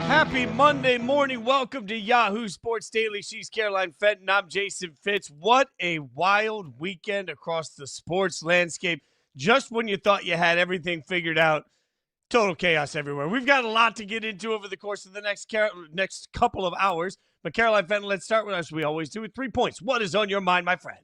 Happy Monday morning. Welcome to Yahoo Sports Daily. She's Caroline Fenton. I'm Jason Fitz. What a wild weekend across the sports landscape. Just when you thought you had everything figured out, total chaos everywhere. We've got a lot to get into over the course of the next couple of hours. But Caroline Fenton, let's start with us. We always do with 3 points. What is on your mind, my friend?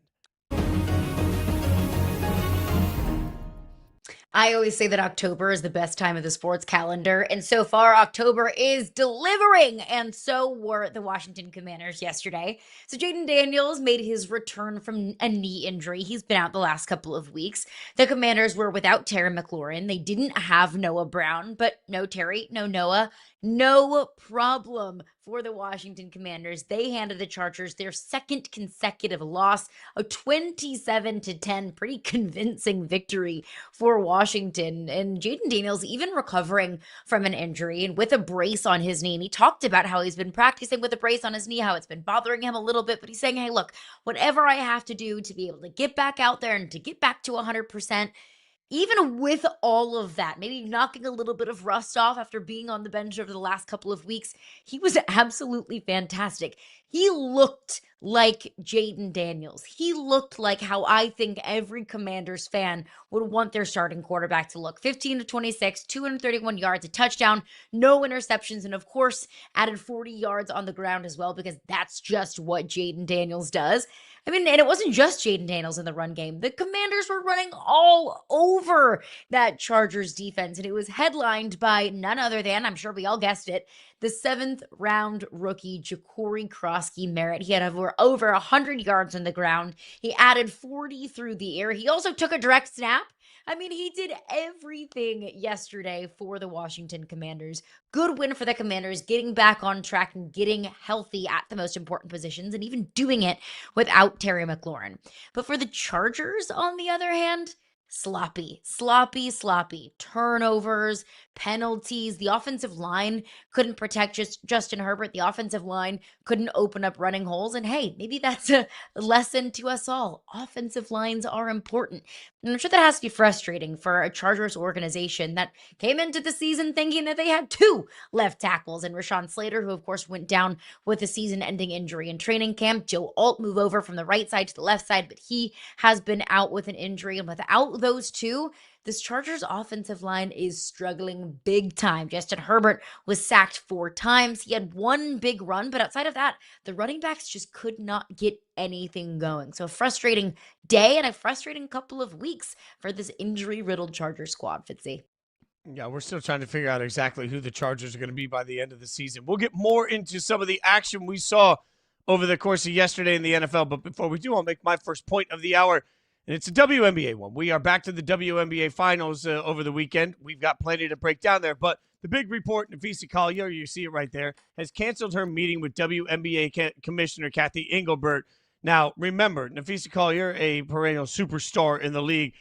I always say that October is the best time of the sports calendar, and so far October is delivering, and so were the Washington Commanders yesterday. So Jaden Daniels made his return from a knee injury. He's been out the last couple of weeks. The Commanders were without Terry McLaurin. They didn't have Noah Brown, but no Terry, no Noah. No problem for the Washington Commanders. They handed the Chargers their second consecutive loss, a 27-10, pretty convincing victory for Washington. And Jaden Daniels even recovering from an injury and with a brace on his knee. And he talked about how he's been practicing with a brace on his knee, how it's been bothering him a little bit, but he's saying, hey, look, whatever I have to do to be able to get back out there and to get back to 100%, even with all of that, maybe knocking a little bit of rust off after being on the bench over the last couple of weeks, he was absolutely fantastic. He looked like Jaden Daniels. He looked like how I think every Commanders fan would want their starting quarterback to look. 15-26, 231 yards, a touchdown, no interceptions, and of course, added 40 yards on the ground as well, because that's just what Jaden Daniels does. I mean, and it wasn't just Jaden Daniels in the run game. The Commanders were running all over that Chargers defense, and it was headlined by none other than, I'm sure we all guessed it, the 7th-round rookie Ja'Cory Krosky-Merritt. He had over 100 yards on the ground. He added 40 through the air. He also took a direct snap. I mean, he did everything yesterday for the Washington Commanders. Good win for the Commanders, getting back on track and getting healthy at the most important positions, and even doing it without Terry McLaurin. But for the Chargers, on the other hand, sloppy. Turnovers, penalties. The offensive line couldn't protect Justin Herbert. The offensive line couldn't open up running holes. And hey, maybe that's a lesson to us all. Offensive lines are important. And I'm sure that has to be frustrating for a Chargers organization that came into the season thinking that they had 2 left tackles, and Rashawn Slater, who of course went down with a season-ending injury in training camp. Joe Alt moved over from the right side to the left side, but he has been out with an injury. And without those 2, this Chargers offensive line is struggling big time. Justin Herbert was sacked 4 times. He had 1 big run, but outside of that, the running backs just could not get anything going. So a frustrating day and a frustrating couple of weeks for this injury-riddled Chargers squad, Fitzy. Yeah, we're still trying to figure out exactly who the Chargers are going to be by the end of the season. We'll get more into some of the action we saw over the course of yesterday in the NFL, but before we do, I'll make my first point of the hour. And it's a WNBA one. We are back to the WNBA Finals over the weekend. We've got plenty to break down there. But the big report, Nafisa Collier, you see it right there, has canceled her meeting with WNBA Commissioner Kathy Engelbert. Now, remember, Nafisa Collier, a perennial superstar in the league,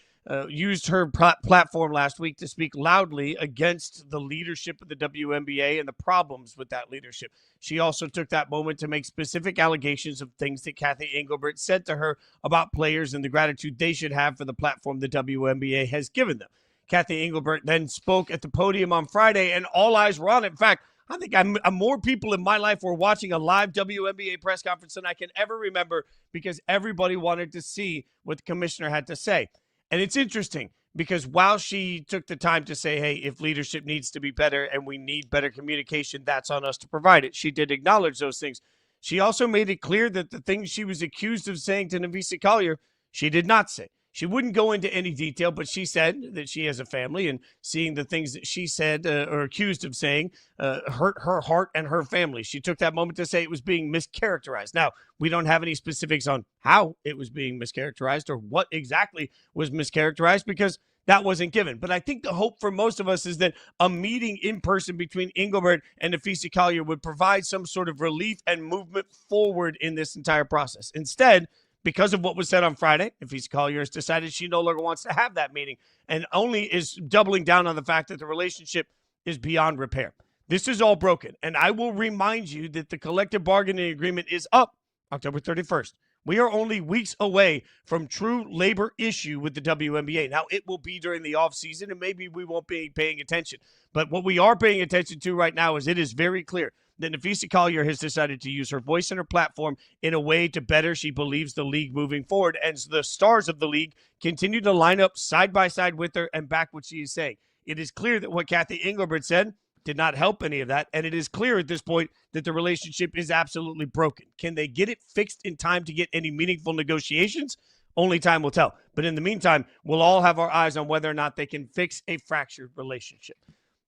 used her platform last week to speak loudly against the leadership of the WNBA and the problems with that leadership. She also took that moment to make specific allegations of things that Kathy Engelbert said to her about players and the gratitude they should have for the platform the WNBA has given them. Kathy Engelbert then spoke at the podium on Friday, and all eyes were on it. In fact, I think more people in my life were watching a live WNBA press conference than I can ever remember, because everybody wanted to see what the commissioner had to say. And it's interesting because while she took the time to say, hey, if leadership needs to be better and we need better communication, that's on us to provide it. She did acknowledge those things. She also made it clear that the things she was accused of saying to Nafisa Collier, she did not say. She wouldn't go into any detail, but she said that she has a family, and seeing the things that she said or accused of saying hurt her heart and her family. She took that moment to say it was being mischaracterized. Now, we don't have any specifics on how it was being mischaracterized or what exactly was mischaracterized, because that wasn't given. But I think the hope for most of us is that a meeting in person between Engelbert and Nafisa Collier would provide some sort of relief and movement forward in this entire process. Instead, because of what was said on Friday, Nafisa Collier has decided she no longer wants to have that meeting and only is doubling down on the fact that the relationship is beyond repair. This is all broken. And I will remind you that the collective bargaining agreement is up October 31st. We are only weeks away from true labor issue with the WNBA. Now, it will be during the offseason, and maybe we won't be paying attention. But what we are paying attention to right now is it is very clear that Nafisa Collier has decided to use her voice and her platform in a way to better, she believes, the league moving forward. And the stars of the league continue to line up side by side with her and back what she is saying. It is clear that what Kathy Engelbert said did not help any of that. And it is clear at this point that the relationship is absolutely broken. Can they get it fixed in time to get any meaningful negotiations? Only time will tell. But in the meantime, we'll all have our eyes on whether or not they can fix a fractured relationship.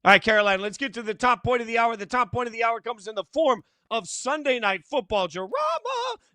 All right, Caroline, let's get to the top point of the hour. The top point of the hour comes in the form of Sunday Night Football drama.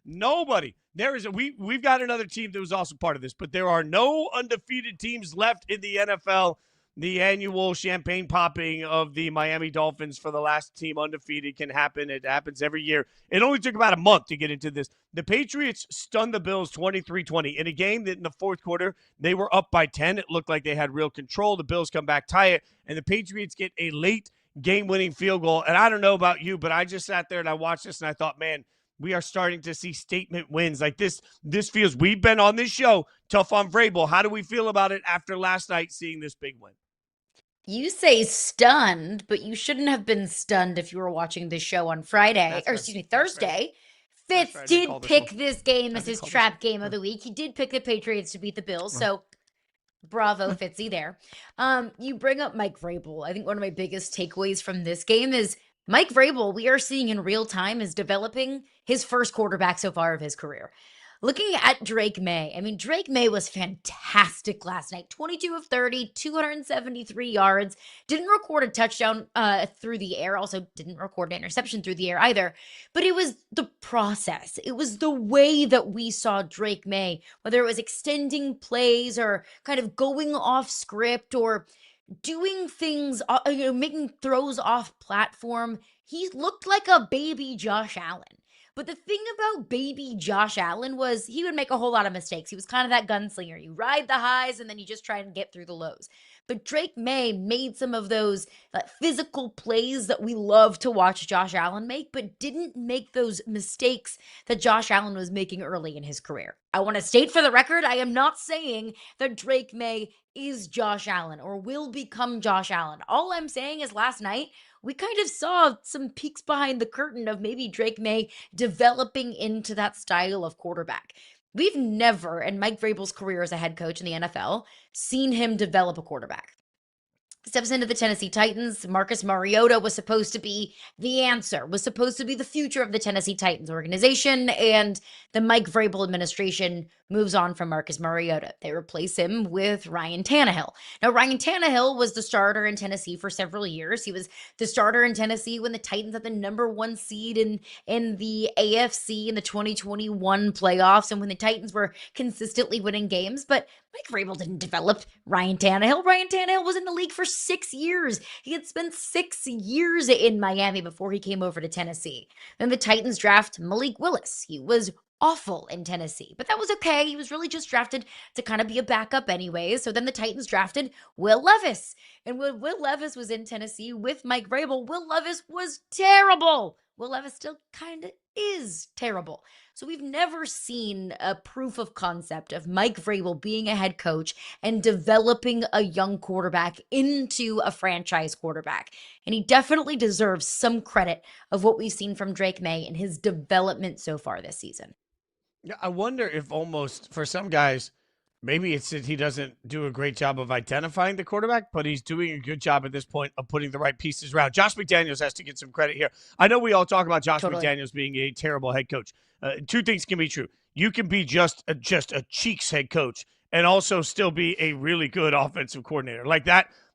Nobody. We've got another team that was also part of this, but there are no undefeated teams left in the NFL. The annual champagne popping of the Miami Dolphins for the last team undefeated can happen. It happens every year. It only took about a month to get into this. The Patriots stunned the Bills 23-20 in a game that in the fourth quarter, they were up by 10. It looked like they had real control. The Bills come back, tie it, and the Patriots get a late game-winning field goal. And I don't know about you, but I just sat there and I watched this and I thought, man, we are starting to see statement wins. Like this feels, we've been on this show, tough on Vrabel. How do we feel about it after last night seeing this big win? You say stunned, but you shouldn't have been stunned if you were watching this show on Friday, Thursday. Fitz did pick this game as his trap game of the week. He did pick the Patriots to beat the Bills, so bravo, Fitzy there. You bring up Mike Vrabel. I think one of my biggest takeaways from this game is Mike Vrabel, we are seeing in real time, is developing his first quarterback so far of his career. Looking at Drake Maye, I mean, Drake Maye was fantastic last night. 22 of 30, 273 yards. Didn't record a touchdown through the air. Also didn't record an interception through the air either. But it was the process. It was the way that we saw Drake Maye, whether it was extending plays or kind of going off script or doing things, making throws off platform. He looked like a baby Josh Allen. But the thing about baby Josh Allen was he would make a whole lot of mistakes. He was kind of that gunslinger. You ride the highs and then you just try and get through the lows. But Drake Maye made some of those physical plays that we love to watch Josh Allen make, but didn't make those mistakes that Josh Allen was making early in his career. I want to state for the record, I am not saying that Drake Maye is Josh Allen or will become Josh Allen. All I'm saying is last night, we kind of saw some peeks behind the curtain of maybe Drake Maye developing into that style of quarterback. We've never, in Mike Vrabel's career as a head coach in the NFL, seen him develop a quarterback. Steps into the Tennessee Titans. Marcus Mariota was supposed to be the answer, was supposed to be the future of the Tennessee Titans organization, and the Mike Vrabel administration moves on from Marcus Mariota. They replace him with Ryan Tannehill. Now, Ryan Tannehill was the starter in Tennessee for several years. He was the starter in Tennessee when the Titans had the number one seed in the AFC in the 2021 playoffs and when the Titans were consistently winning games. But Mike Vrabel didn't develop Ryan Tannehill. Ryan Tannehill was in the league for 6 years. He had spent 6 years in Miami before he came over to Tennessee. Then the Titans draft Malik Willis. He was awful in Tennessee, but that was okay. He was really just drafted to kind of be a backup anyway. So then the Titans drafted Will Levis. And when Will Levis was in Tennessee with Mike Vrabel, Will Levis was terrible. Will Levis still kind of is terrible. So we've never seen a proof of concept of Mike Vrabel being a head coach and developing a young quarterback into a franchise quarterback. And he definitely deserves some credit of what we've seen from Drake Maye in his development so far this season. Yeah, I wonder if almost for some guys, maybe it's that he doesn't do a great job of identifying the quarterback, but he's doing a good job at this point of putting the right pieces around. Josh McDaniels has to get some credit here. I know we all talk about Josh McDaniels being a terrible head coach. Two things can be true. You can be just a cheeks head coach and also still be a really good offensive coordinator. Like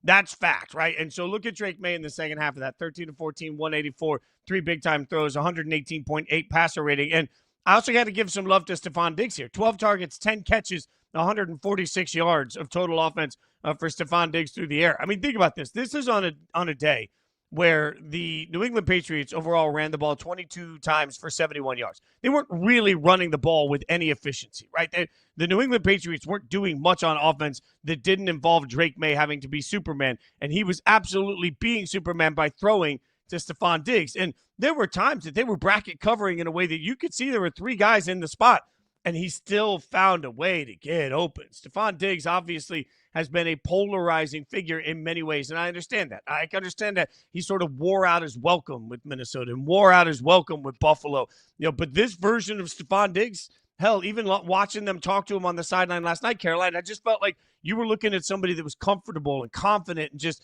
that's fact, right? And so look at Drake Maye in the second half of that. 13 of 14, 184, 3 big-time throws, 118.8 passer rating. And I also got to give some love to Stefon Diggs here. 12 targets, 10 catches, 146 yards of total offense for Stefon Diggs through the air. I mean, think about this. This is on a day where the New England Patriots overall ran the ball 22 times for 71 yards. They weren't really running the ball with any efficiency, right? The New England Patriots weren't doing much on offense that didn't involve Drake Maye having to be Superman, and he was absolutely being Superman by throwing to Stefon Diggs. And there were times that they were bracket covering in a way that you could see there were 3 guys in the spot. and he still found a way to get open. Stefon Diggs obviously has been a polarizing figure in many ways, and I understand that. I can understand that he sort of wore out his welcome with Minnesota and wore out his welcome with Buffalo. But this version of Stefon Diggs, hell, even watching them talk to him on the sideline last night, Caroline, I just felt like you were looking at somebody that was comfortable and confident and just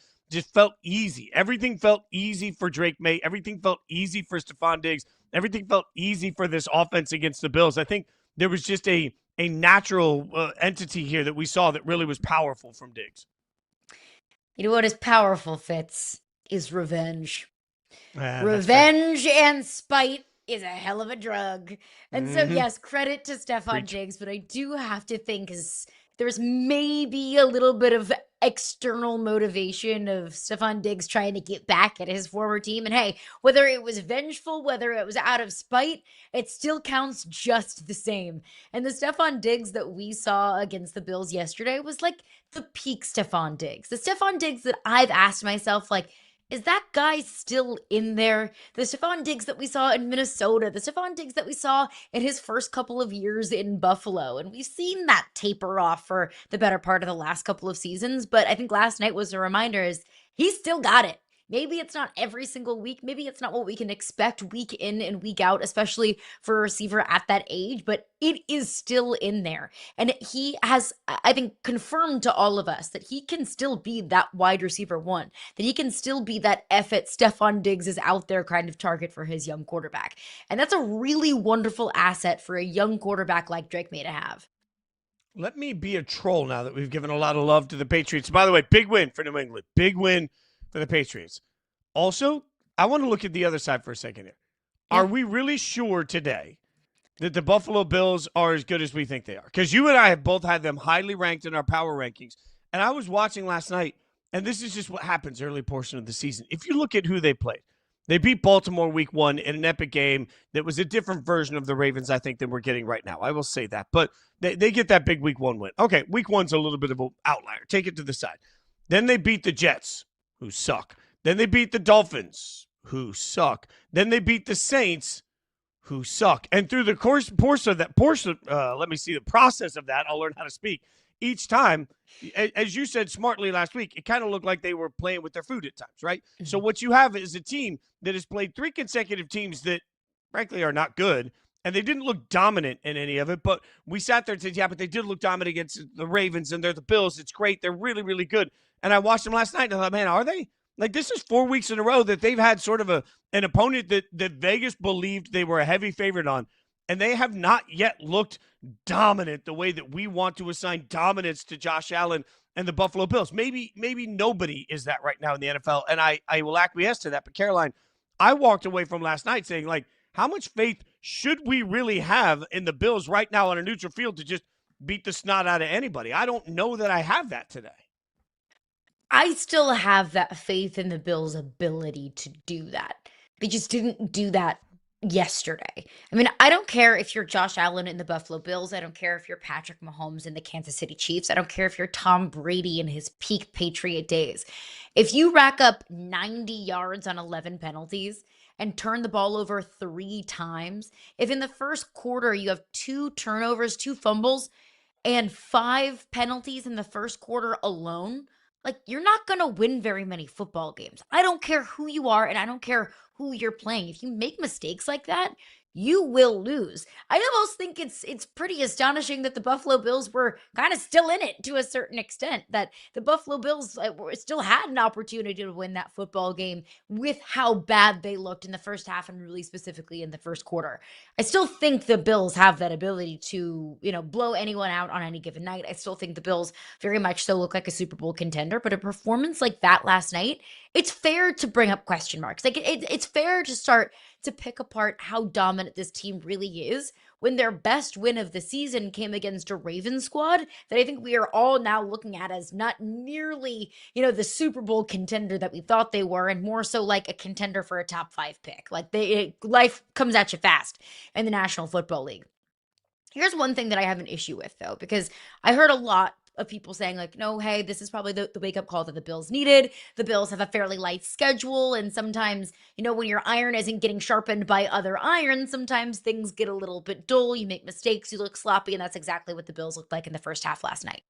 felt easy. Everything felt easy for Drake Maye. Everything felt easy for Stefon Diggs. Everything felt easy for this offense against the Bills. I think there was just a natural entity here that we saw that really was powerful from Diggs. You know what is powerful, Fitz, is revenge. Revenge And spite is a hell of a drug. And so, yes, credit to Stefon Diggs, but I do have to think there's maybe a little bit of external motivation of Stefon Diggs trying to get back at his former team. And hey, whether it was vengeful, whether it was out of spite, it still counts just the same. And the Stefon Diggs that we saw against the Bills yesterday was like the peak Stefon Diggs. The Stefon Diggs that I've asked myself, like, is that guy still in there? The Stefon Diggs that we saw in Minnesota, the Stefon Diggs that we saw in his first couple of years in Buffalo. And we've seen that taper off for the better part of the last couple of seasons. But I think last night was a reminder is he's still got it. Maybe it's not every single week. Maybe it's not what we can expect week in and week out, especially for a receiver at that age, but it is still in there. And he has, I think, confirmed to all of us that he can still be that wide receiver one, that he can still be that Stefon Diggs is out there kind of target for his young quarterback. And that's a really wonderful asset for a young quarterback like Drake Maye to have. Let me be a troll now that we've given a lot of love to the Patriots. By the way, big win for New England. Big win for the Patriots. Also, I want to look at the other side for a second here. Yeah. Are we really sure today that the Buffalo Bills are as good as we think they are? Because you and I have both had them highly ranked in our power rankings. And I was watching last night, and this is just what happens early portion of the season. If you look at who they played, they beat Baltimore week 1 in an epic game that was a different version of the Ravens, I think, than we're getting right now. I will say that. But they get that big week 1 win. Okay, week 1's a little bit of an outlier. Take it to the side. Then they beat the Jets, who suck. Then they beat the Dolphins, who suck. Then they beat the Saints, who suck. And through the process of that, I'll learn how to speak. Each time, as you said smartly last week, it kind of looked like they were playing with their food at times, right? Mm-hmm. So what you have is a team that has played 3 consecutive teams that, frankly, are not good, and they didn't look dominant in any of it. But we sat there and said, yeah, but they did look dominant against the Ravens, and they're the Bills. It's great. They're really, really good. And I watched them last night, and I thought, man, are they? Like, this is 4 weeks in a row that they've had sort of an opponent that Vegas believed they were a heavy favorite on, and they have not yet looked dominant the way that we want to assign dominance to Josh Allen and the Buffalo Bills. Maybe nobody is that right now in the NFL, and I will acquiesce to that. But, Caroline, I walked away from last night saying, like, how much faith should we really have in the Bills right now on a neutral field to just beat the snot out of anybody? I don't know that I have that today. I still have that faith in the Bills' ability to do that. They just didn't do that yesterday. I mean, I don't care if you're Josh Allen in the Buffalo Bills. I don't care if you're Patrick Mahomes in the Kansas City Chiefs. I don't care if you're Tom Brady in his peak Patriot days. If you rack up 90 yards on 11 penalties and turn the ball over 3 times, if in the first quarter you have 2 turnovers, 2 fumbles, and 5 penalties in the first quarter alone, like, you're not going to win very many football games. I don't care who you are, and I don't care who you're playing. If you make mistakes like that, you will lose. I almost think it's pretty astonishing that the Buffalo Bills were kind of still in it to a certain extent, that the Buffalo Bills still had an opportunity to win that football game with how bad they looked in the first half and really specifically in the first quarter. I still think the Bills have that ability to, blow anyone out on any given night. I still think the Bills very much so look like a Super Bowl contender, but a performance like that last night, it's fair to bring up question marks. Like, it's fair to start to pick apart how dominant this team really is when their best win of the season came against a Ravens squad that I think we are all now looking at as not nearly, the Super Bowl contender that we thought they were, and more so like a contender for a top 5 pick. Like, life comes at you fast in the National Football League. Here's one thing that I have an issue with, though, because I heard a lot of people saying like, no, hey, this is probably the wake-up call that the Bills needed. The Bills have a fairly light schedule, and sometimes, when your iron isn't getting sharpened by other iron, sometimes things get a little bit dull. You make mistakes, you look sloppy, and that's exactly what the Bills looked like in the first half last night.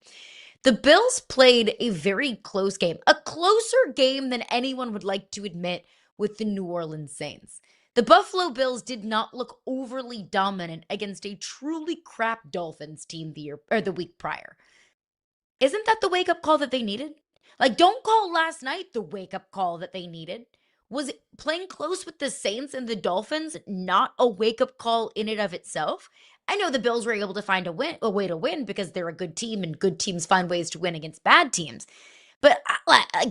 The Bills played a very close game, a closer game than anyone would like to admit with the New Orleans Saints. The Buffalo Bills did not look overly dominant against a truly crap Dolphins team the week prior. Isn't that the wake-up call that they needed? Like, don't call last night the wake-up call that they needed. Was playing close with the Saints and the Dolphins not a wake-up call in and of itself? I know the Bills were able to find a way to win because they're a good team and good teams find ways to win against bad teams. But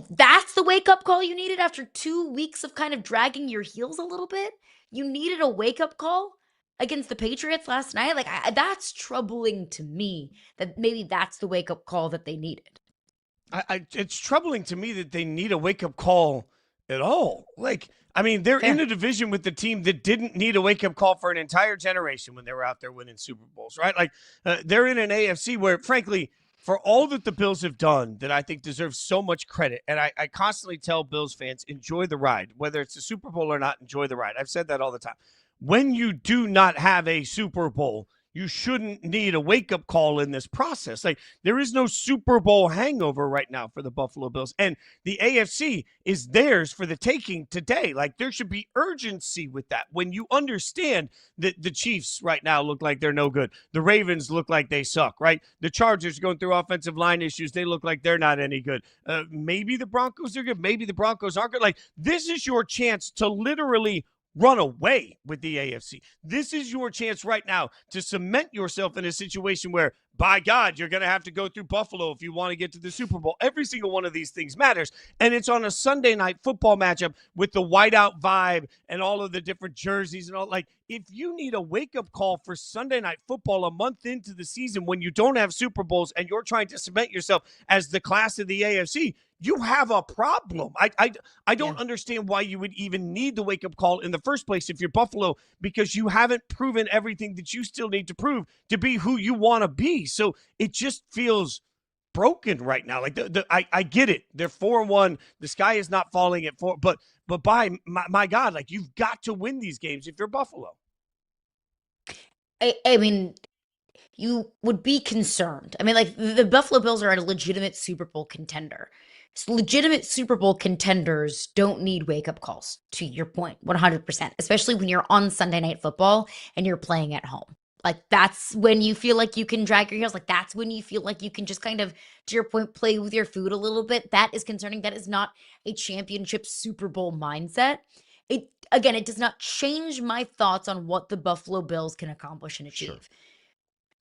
that's the wake-up call you needed after 2 weeks of kind of dragging your heels a little bit? You needed a wake-up call against the Patriots last night? That's troubling to me that maybe that's the wake-up call that they needed. It's troubling to me that they need a wake-up call at all. They're Fair. in a division with the team that didn't need a wake-up call for an entire generation when they were out there winning Super Bowls, right? They're in an AFC where, frankly, for all that the Bills have done that I think deserves so much credit, and I constantly tell Bills fans, enjoy the ride. Whether it's a Super Bowl or not, enjoy the ride. I've said that all the time. When you do not have a Super Bowl, you shouldn't need a wake-up call in this process. There is no Super Bowl hangover right now for the Buffalo Bills, and the AFC is theirs for the taking today. There should be urgency with that. When you understand that the Chiefs right now look like they're no good, the Ravens look like they suck, right? The Chargers going through offensive line issues, they look like they're not any good. Maybe the Broncos are good, maybe the Broncos aren't good. This is your chance to literally run away with the AFC. This is your chance right now to cement yourself in a situation where, by God, you're going to have to go through Buffalo if you want to get to the Super Bowl. Every single one of these things matters. And it's on a Sunday night football matchup with the whiteout vibe and all of the different jerseys and all. If you need a wake-up call for Sunday night football a month into the season when you don't have Super Bowls and you're trying to cement yourself as the class of the AFC, you have a problem. I don't understand why you would even need the wake-up call in the first place if you're Buffalo, because you haven't proven everything that you still need to prove to be who you want to be. So it just feels broken right now. I get it. They're 4-1. The sky is not falling at 4, but by my God, you've got to win these games if you're Buffalo. I mean, you would be concerned. The Buffalo Bills are a legitimate Super Bowl contender. Legitimate Super Bowl contenders don't need wake-up calls, to your point, 100%, especially when you're on Sunday Night Football and you're playing at home. That's when you feel like you can drag your heels. That's when you feel like you can just kind of, to your point, play with your food a little bit. That is concerning. That is not a championship Super Bowl mindset. It does not change my thoughts on what the Buffalo Bills can accomplish and achieve. Sure.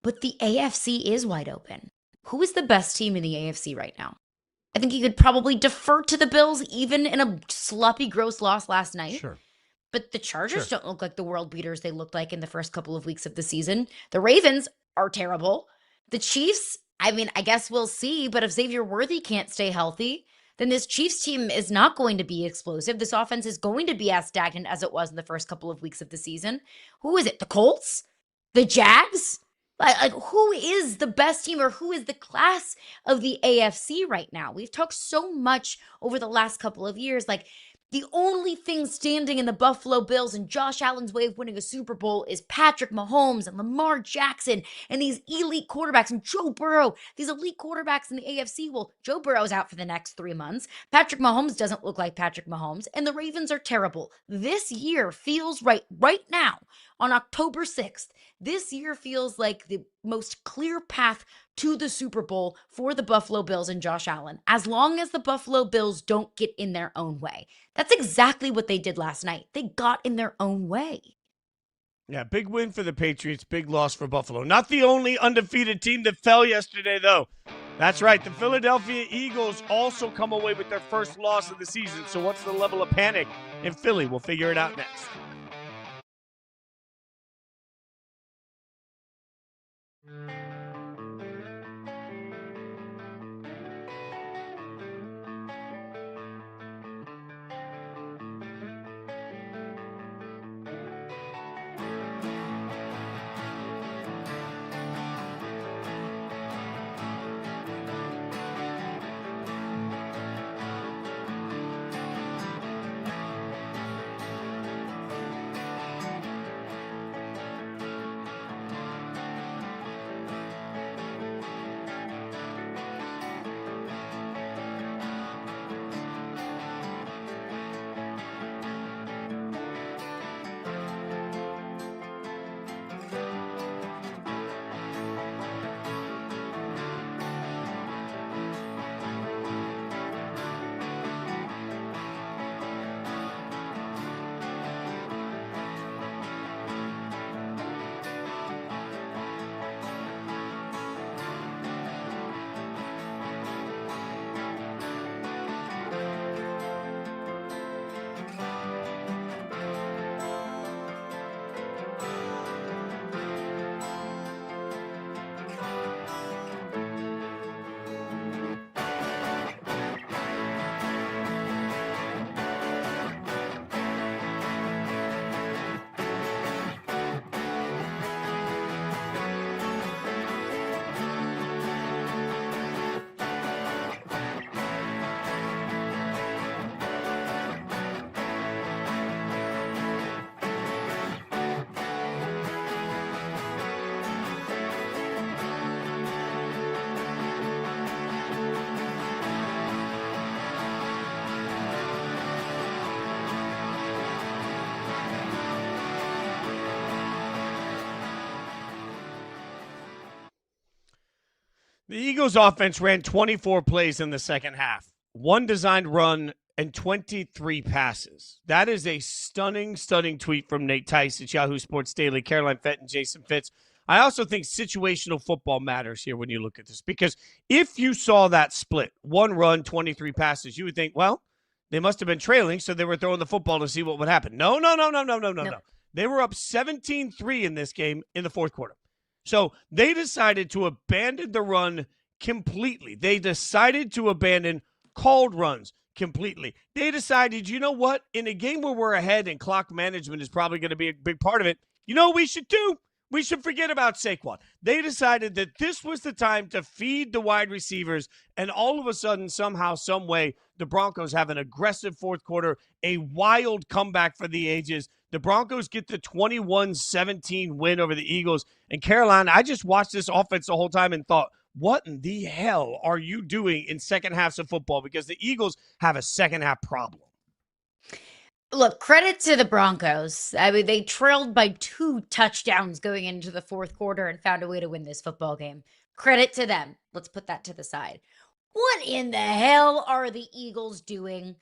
But the AFC is wide open. Who is the best team in the AFC right now? I think you could probably defer to the Bills, even in a sloppy, gross loss last night. Sure. But the Chargers don't look like the world beaters they looked like in the first couple of weeks of the season. The Ravens are terrible. The Chiefs, I guess we'll see. But if Xavier Worthy can't stay healthy, then this Chiefs team is not going to be explosive. This offense is going to be as stagnant as it was in the first couple of weeks of the season. Who is it? The Colts? The Jags? Who is the best team, or who is the class of the AFC right now? We've talked so much over the last couple of years. The only thing standing in the Buffalo Bills and Josh Allen's way of winning a Super Bowl is Patrick Mahomes and Lamar Jackson and these elite quarterbacks and Joe Burrow, these elite quarterbacks in the AFC. Well, Joe Burrow's out for the next 3 months. Patrick Mahomes doesn't look like Patrick Mahomes, and the Ravens are terrible. This year feels right now on October 6th. This year feels like the most clear path to the Super Bowl for the Buffalo Bills and Josh Allen, as long as the Buffalo Bills don't get in their own way. That's exactly what they did last night. They got in their own way. Yeah, big win for the Patriots, big loss for Buffalo. Not the only undefeated team that fell yesterday, though. That's right. The Philadelphia Eagles also come away with their first loss of the season. So what's the level of panic in Philly? We'll figure it out next. The Eagles offense ran 24 plays in the second half, one designed run and 23 passes. That is a stunning, stunning tweet from Nate Tice at Yahoo Sports Daily, Caroline Fenton, Jason Fitz. I also think situational football matters here when you look at this, because if you saw that split, one run, 23 passes, you would think, well, they must have been trailing, so they were throwing the football to see what would happen. No. They were up 17-3 in this game in the fourth quarter. So they decided to abandon the run completely. They decided to abandon called runs completely. They decided, you know what? In a game where we're ahead and clock management is probably going to be a big part of it, you know what we should do? We should forget about Saquon. They decided that this was the time to feed the wide receivers, and all of a sudden, somehow, some way, the Broncos have an aggressive fourth quarter, a wild comeback for the ages. The Broncos get the 21-17 win over the Eagles. And Caroline, I just watched this offense the whole time and thought, what in the hell are you doing in second halves of football? Because the Eagles have a second half problem. Look, credit to the Broncos. I mean, they trailed by 2 touchdowns going into the fourth quarter and found a way to win this football game. Credit to them. Let's put that to the side. What in the hell are the Eagles doing?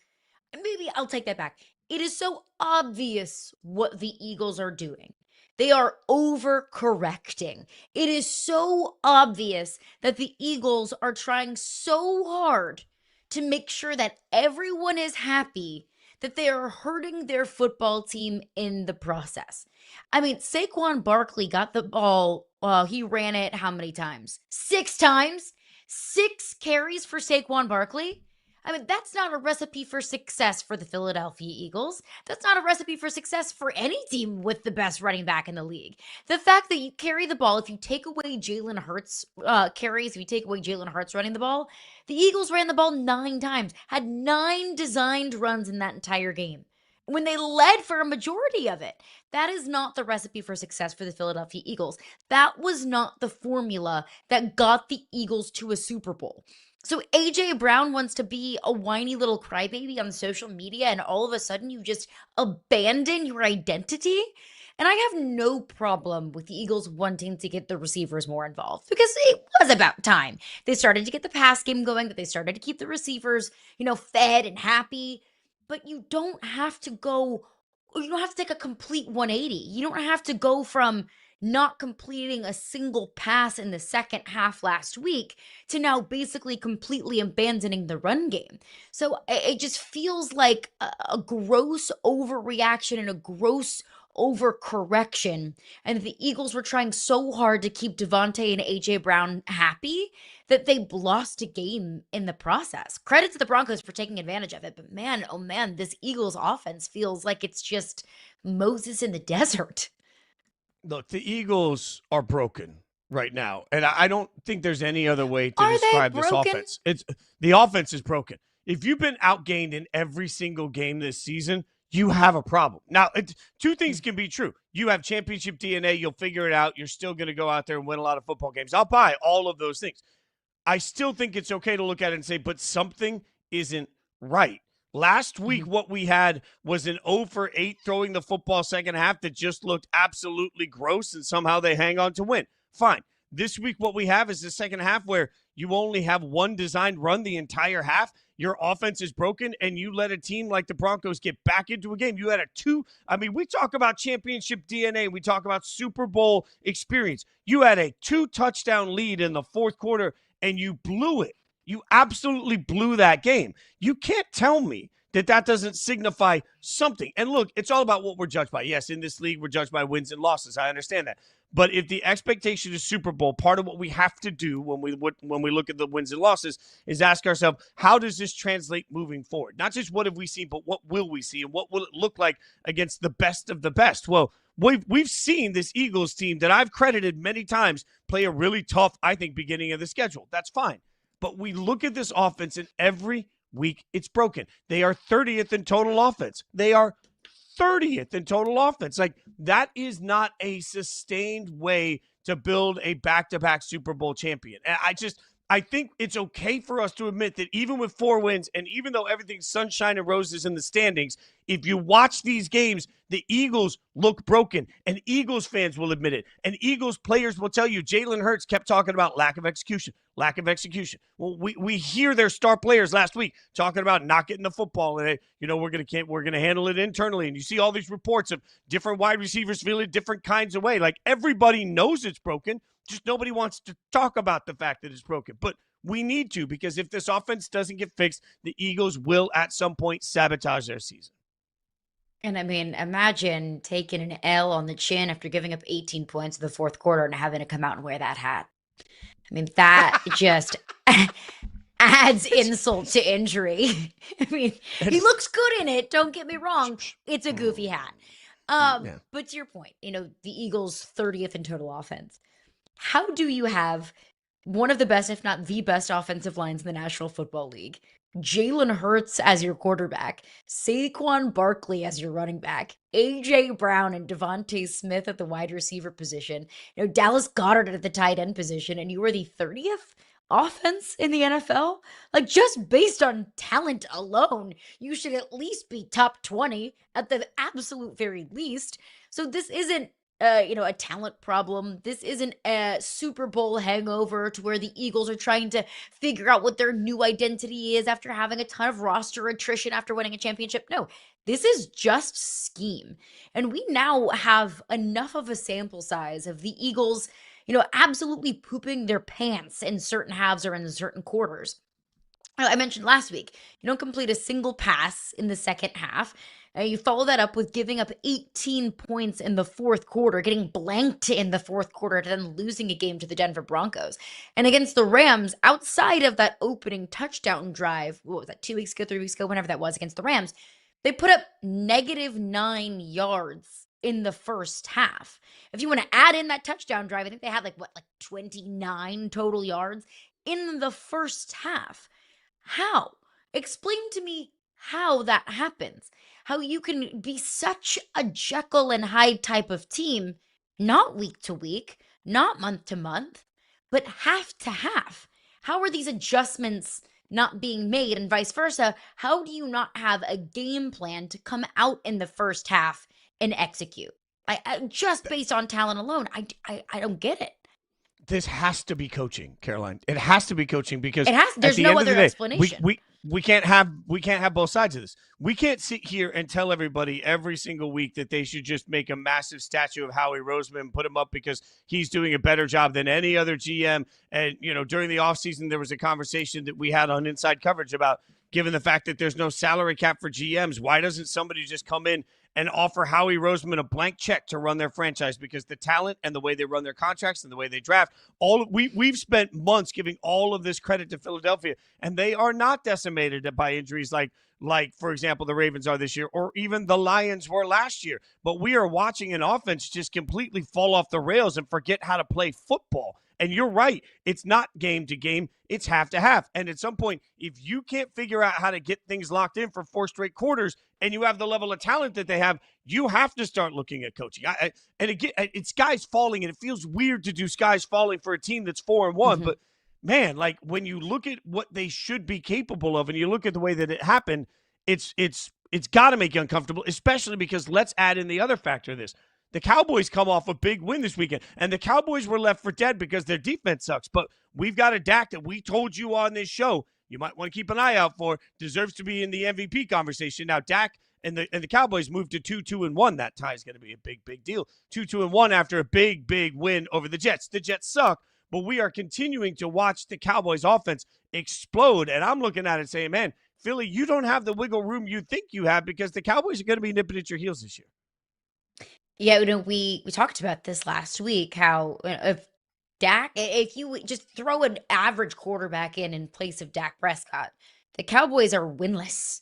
Maybe I'll take that back. It is so obvious what the Eagles are doing. They are overcorrecting. It is so obvious that the Eagles are trying so hard to make sure that everyone is happy that they are hurting their football team in the process. I mean, Saquon Barkley got the ball. He ran it how many times? 6 times? 6 carries for Saquon Barkley? I mean, that's not a recipe for success for the Philadelphia Eagles. That's not a recipe for success for any team with the best running back in the league. The fact that you carry the ball, if you take away Jalen Hurts carries, if you take away Jalen Hurts running the ball, the Eagles ran the ball 9 times, had 9 designed runs in that entire game, when they led for a majority of it. That is not the recipe for success for the Philadelphia Eagles. That was not the formula that got the Eagles to a Super Bowl. So A.J. Brown wants to be a whiny little crybaby on social media, and all of a sudden you just abandon your identity? And I have no problem with the Eagles wanting to get the receivers more involved, because it was about time. They started to get the pass game going, that they started to keep the receivers, fed and happy. But you don't have to take a complete 180. You don't have to go from not completing a single pass in the second half last week to now basically completely abandoning the run game. So it just feels like a gross overreaction and a gross overcorrection. And the Eagles were trying so hard to keep Devontae and A.J. Brown happy that they lost a game in the process. Credit to the Broncos for taking advantage of it. But man, oh man, this Eagles offense feels like it's just Moses in the desert. Look, the Eagles are broken right now, and I don't think there's any other way to describe this offense. The offense is broken. If you've been outgained in every single game this season, you have a problem. Now, 2 things can be true. You have championship DNA. You'll figure it out. You're still going to go out there and win a lot of football games. I'll buy all of those things. I still think it's okay to look at it and say, but something isn't right. Last week, what we had was an 0 for 8 throwing the football second half that just looked absolutely gross, and somehow they hang on to win. Fine. This week, what we have is the second half where you only have 1 designed run the entire half. Your offense is broken, and you let a team like the Broncos get back into a game. You had we talk about championship DNA. We talk about Super Bowl experience. You had a 2-touchdown lead in the fourth quarter, and you blew it. You absolutely blew that game. You can't tell me that doesn't signify something. And look, it's all about what we're judged by. Yes, in this league, we're judged by wins and losses. I understand that. But if the expectation is Super Bowl, part of what we have to do when we look at the wins and losses is ask ourselves, how does this translate moving forward? Not just what have we seen, but what will we see, and what will it look like against the best of the best? Well, we've seen this Eagles team that I've credited many times play a really tough, I think, beginning of the schedule. That's fine. But we look at this offense, and every week it's broken. They are 30th in total offense. They are 30th in total offense. Like, that is not a sustained way to build a back-to-back Super Bowl champion. And I think it's okay for us to admit that even with 4 wins, and even though everything's sunshine and roses in the standings, if you watch these games, the Eagles look broken, and Eagles fans will admit it. And Eagles players will tell you, Jalen Hurts kept talking about lack of execution, lack of execution. Well, we hear their star players last week talking about not getting the football, and we're gonna handle it internally. And you see all these reports of different wide receivers feeling different kinds of way. Like, everybody knows it's broken. Just nobody wants to talk about the fact that it's broken. But we need to, because if this offense doesn't get fixed, the Eagles will at some point sabotage their season. And I mean, imagine taking an L on the chin after giving up 18 points in the fourth quarter and having to come out and wear that hat. I mean, that just adds insult to injury. I mean, he looks good in it. Don't get me wrong. It's a goofy hat. But to your point, the Eagles 30th in total offense. How do you have one of the best, if not the best, offensive lines in the National Football League, Jalen Hurts as your quarterback, Saquon Barkley as your running back, A.J. Brown and Devontae Smith at the wide receiver position, Dallas Goedert at the tight end position, and you were the 30th offense in the NFL? Like, just based on talent alone, you should at least be top 20 at the absolute very least. So this isn't a talent problem. This isn't a Super Bowl hangover to where the Eagles are trying to figure out what their new identity is after having a ton of roster attrition after winning a championship. No, this is just scheme. And we now have enough of a sample size of the Eagles, absolutely pooping their pants in certain halves or in certain quarters. I mentioned last week, you don't complete a single pass in the second half. You follow that up with giving up 18 points in the fourth quarter, getting blanked in the fourth quarter, then losing a game to the Denver Broncos. And against the Rams, outside of that opening touchdown drive, what was that, 2 weeks ago, 3 weeks ago, whenever that was against the Rams, they put up -9 yards in the first half. If you want to add in that touchdown drive, I think they had like 29 total yards in the first half. How? Explain to me how that happens. How you can be such a Jekyll and Hyde type of team, not week to week, not month to month, but half to half. How are these adjustments not being made, and vice versa? How do you not have a game plan to come out in the first half and execute? I just based on talent alone, I don't get it. This has to be coaching, Caroline. It has to be coaching, because there's no other explanation. We can't have both sides of this. We can't sit here and tell everybody every single week that they should just make a massive statue of Howie Roseman and put him up because he's doing a better job than any other GM. And, during the offseason, there was a conversation that we had on Inside Coverage about, given the fact that there's no salary cap for GMs, why doesn't somebody just come in and offer Howie Roseman a blank check to run their franchise? Because the talent and the way they run their contracts and the way they draft, we've spent months giving all of this credit to Philadelphia, and they are not decimated by injuries like, for example, the Ravens are this year, or even the Lions were last year. But we are watching an offense just completely fall off the rails and forget how to play football. And you're right. It's not game to game. It's half to half. And at some point, if you can't figure out how to get things locked in for 4 straight quarters, and you have the level of talent that they have, you have to start looking at coaching. And again, it's skies falling, and it feels weird to do skies falling for a team that's 4-1. Mm-hmm. But man, like, when you look at what they should be capable of, and you look at the way that it happened, it's got to make you uncomfortable, especially because let's add in the other factor of this. The Cowboys come off a big win this weekend, and the Cowboys were left for dead because their defense sucks. But we've got a Dak that we told you on this show you might want to keep an eye out for, deserves to be in the MVP conversation. Now, Dak and the Cowboys moved to 2-2-1. That tie is going to be a big deal. 2-2-1 after a big win over the Jets. The Jets suck, but we are continuing to watch the Cowboys offense explode, and I'm looking at it saying, man, Philly, you don't have the wiggle room you think you have, because the Cowboys are going to be nipping at your heels this year. Yeah, we talked about this last week, how if you just throw an average quarterback in place of Dak Prescott, the Cowboys are winless.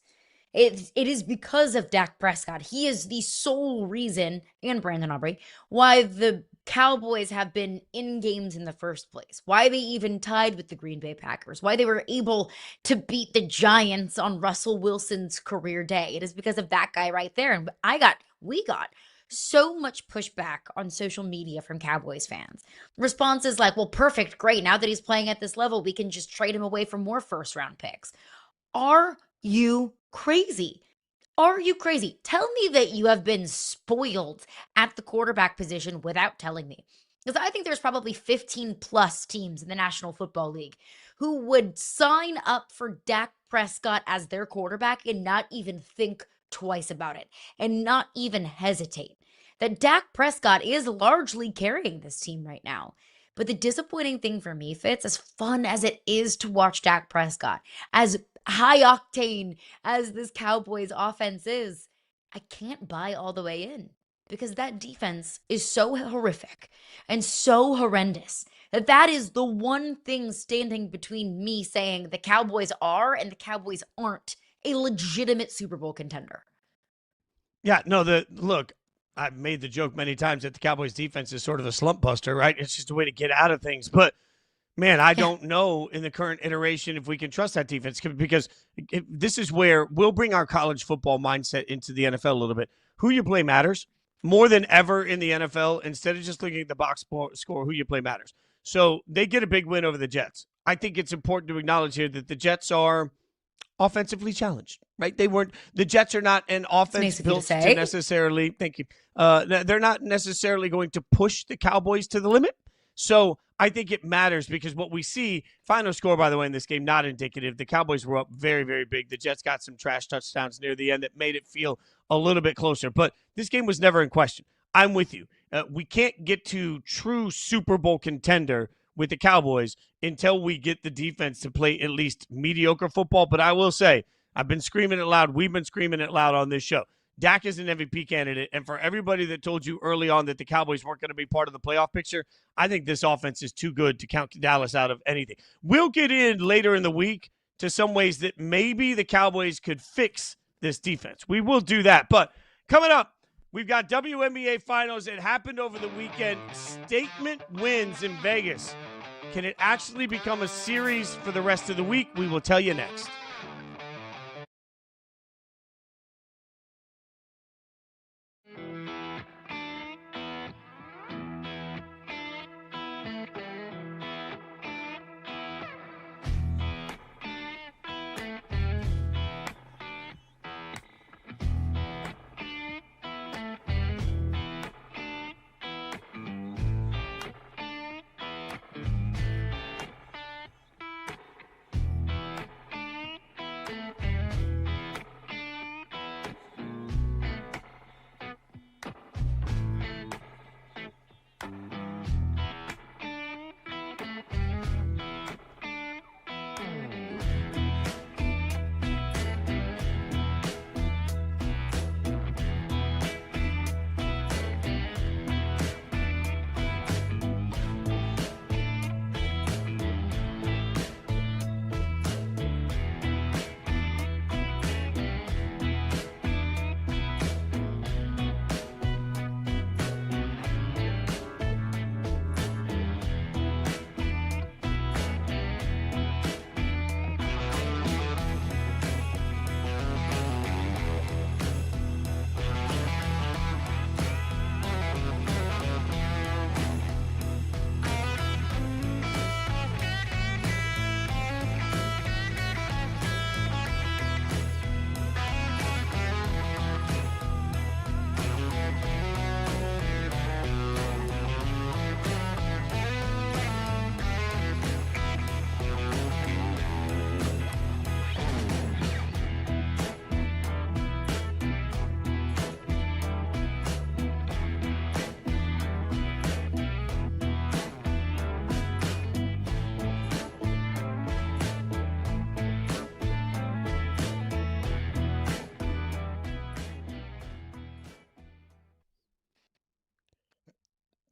It is because of Dak Prescott. He is the sole reason, and Brandon Aubrey, why the Cowboys have been in games in the first place, why they even tied with the Green Bay Packers, why they were able to beat the Giants on Russell Wilson's career day. It is because of that guy right there. And we got so much pushback on social media from Cowboys fans. Responses like, well, perfect, great. Now that he's playing at this level, we can just trade him away for more first round picks. Are you crazy? Are you crazy? Tell me that you have been spoiled at the quarterback position without telling me. Because I think there's probably 15 plus teams in the National Football League who would sign up for Dak Prescott as their quarterback and not even think twice about it and not even hesitate. That Dak Prescott is largely carrying this team right now. But the disappointing thing for me, Fitz, as fun as it is to watch Dak Prescott, as high octane as this Cowboys offense is, I can't buy all the way in because that defense is so horrific and so horrendous that is the one thing standing between me saying the Cowboys are and the Cowboys aren't a legitimate Super Bowl contender. Yeah, no, look, I've made the joke many times that the Cowboys defense is sort of a slump buster, right? It's just a way to get out of things. But man, I don't know in the current iteration if we can trust that defense, because this is where we'll bring our college football mindset into the NFL a little bit. Who you play matters more than ever in the NFL. Instead of just looking at the box score, who you play matters. So they get a big win over the Jets. I think it's important to acknowledge here that the Jets are offensively challenged, right? The Jets are not an offense built to necessarily, thank you. They're not necessarily going to push the Cowboys to the limit. So I think it matters because what we see, final score, by the way, in this game, not indicative. The Cowboys were up very, very big. The Jets got some trash touchdowns near the end that made it feel a little bit closer. But this game was never in question. I'm with you. We can't get to true Super Bowl contender with the Cowboys until we get the defense to play at least mediocre football. But I will say, I've been screaming it loud. We've been screaming it loud on this show. Dak is an MVP candidate, and for everybody that told you early on that the Cowboys weren't going to be part of the playoff picture, I think this offense is too good to count Dallas out of anything. We'll get in later in the week to some ways that maybe the Cowboys could fix this defense. We will do that. But coming up, we've got WNBA Finals. It happened over the weekend. Statement wins in Vegas. Can it actually become a series for the rest of the week? We will tell you next.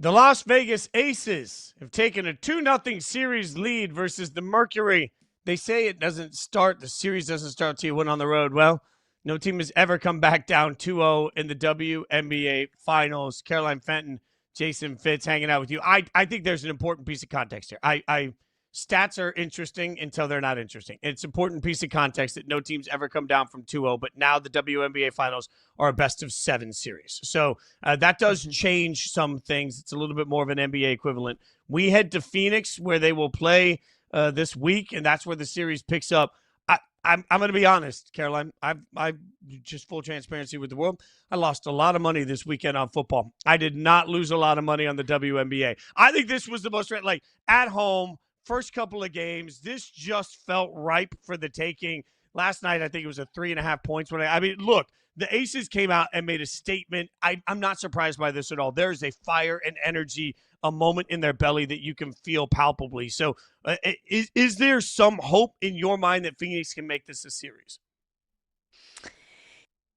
The Las Vegas Aces have taken a 2-0 series lead versus the Mercury. They say the series doesn't start until you win on the road. Well, no team has ever come back down 2-0 in the WNBA Finals. Caroline Fenton, Jason Fitz hanging out with you. I think there's an important piece of context here. I stats are interesting until they're not interesting. It's an important piece of context that no team's ever come down from 2-0, but now the WNBA Finals are a best-of-7 series. So that does change some things. It's a little bit more of an NBA equivalent. We head to Phoenix, where they will play this week, and that's where the series picks up. I'm going to be honest, Caroline. I just full transparency with the world. I lost a lot of money this weekend on football. I did not lose a lot of money on the WNBA. I think this was the most, like, at home, first couple of games, this just felt ripe for the taking. Last night, I think it was a 3.5 points. Look, the Aces came out and made a statement. I'm not surprised by this at all. There's a fire and energy, a moment in their belly that you can feel palpably. So is there some hope in your mind that Phoenix can make this a series?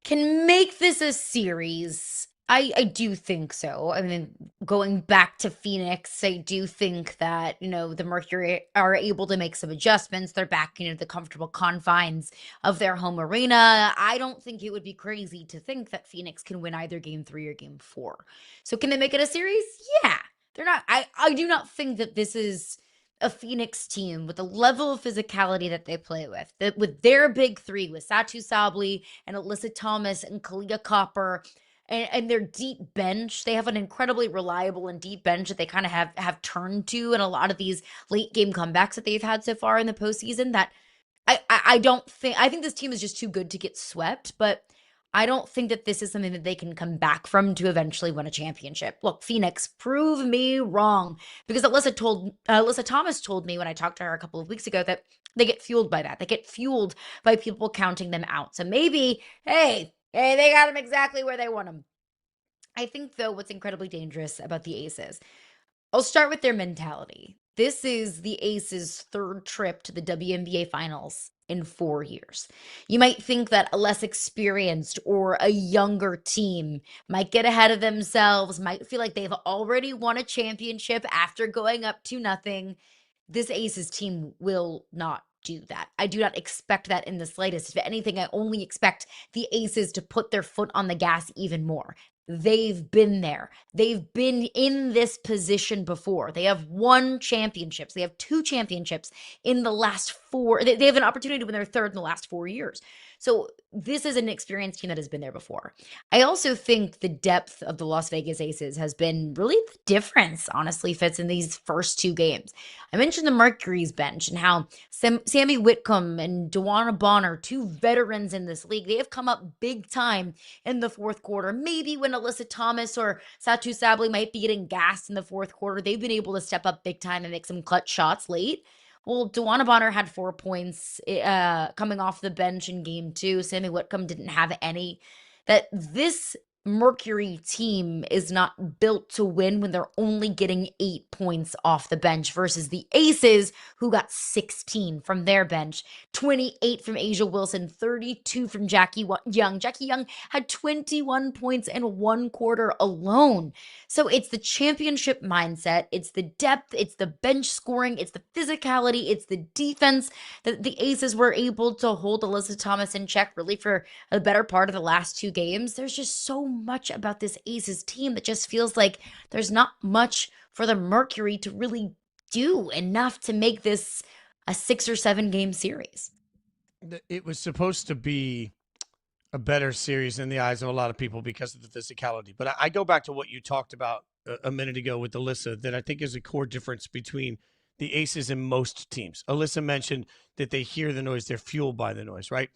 Can make this a series. I do think so. I mean, going back to Phoenix, I do think that, the Mercury are able to make some adjustments. They're back into the comfortable confines of their home arena. I don't think it would be crazy to think that Phoenix can win either game 3 or game 4. So can they make it a series? Yeah. They're not. I do not think that this is a Phoenix team with the level of physicality that they play with, with their big three, with Satu Sabli and Alyssa Thomas and Kalia Copper, and their deep bench. They have an incredibly reliable and deep bench that they kind of have turned to in a lot of these late game comebacks that they've had so far in the postseason. That I think this team is just too good to get swept, but I don't think that this is something that they can come back from to eventually win a championship. Look, Phoenix, prove me wrong, because Alyssa Thomas told me when I talked to her a couple of weeks ago that they get fueled by that. They get fueled by people counting them out. So maybe, hey, they got them exactly where they want them. I think, though, what's incredibly dangerous about the Aces, I'll start with their mentality. This is the Aces' third trip to the WNBA Finals in 4 years. You might think that a less experienced or a younger team might get ahead of themselves, might feel like they've already won a championship after going up 2-0. This Aces team will not do that. I do not expect that in the slightest. If anything, I only expect the Aces to put their foot on the gas even more. They've been there. They've been in this position before. They have won championships. They have 2 championships in the last 4. They have an opportunity to win their third in the last 4 years. So this is an experienced team that has been there before. I also think the depth of the Las Vegas Aces has been really the difference, honestly, Fitz, in these first 2 games. I mentioned the Mercury's bench and how Sammy Whitcomb and Dewana Bonner, 2 veterans in this league, they have come up big time in the fourth quarter. Maybe when Alyssa Thomas or Satu Sabli might be getting gassed in the fourth quarter, they've been able to step up big time and make some clutch shots late. Well, Dewana Bonner had 4 points coming off the bench in game 2. Sammy Whitcomb didn't have any. That this Mercury team is not built to win when they're only getting 8 points off the bench versus the Aces, who got 16 from their bench, 28 from Asia Wilson, 32 from Jackie Young. Jackie Young had 21 points in 1 quarter alone. So it's the championship mindset, it's the depth, it's the bench scoring, it's the physicality, it's the defense that the Aces were able to hold Alyssa Thomas in check really for a better part of the last 2 games. There's just so much about this Aces team that just feels like there's not much for the Mercury to really do enough to make this a 6 or 7 game series. It was supposed to be a better series in the eyes of a lot of people because of the physicality. But I go back to what you talked about a minute ago with Alyssa, that I think is a core difference between the Aces and most teams. Alyssa mentioned that they hear the noise, they're fueled by the noise, right?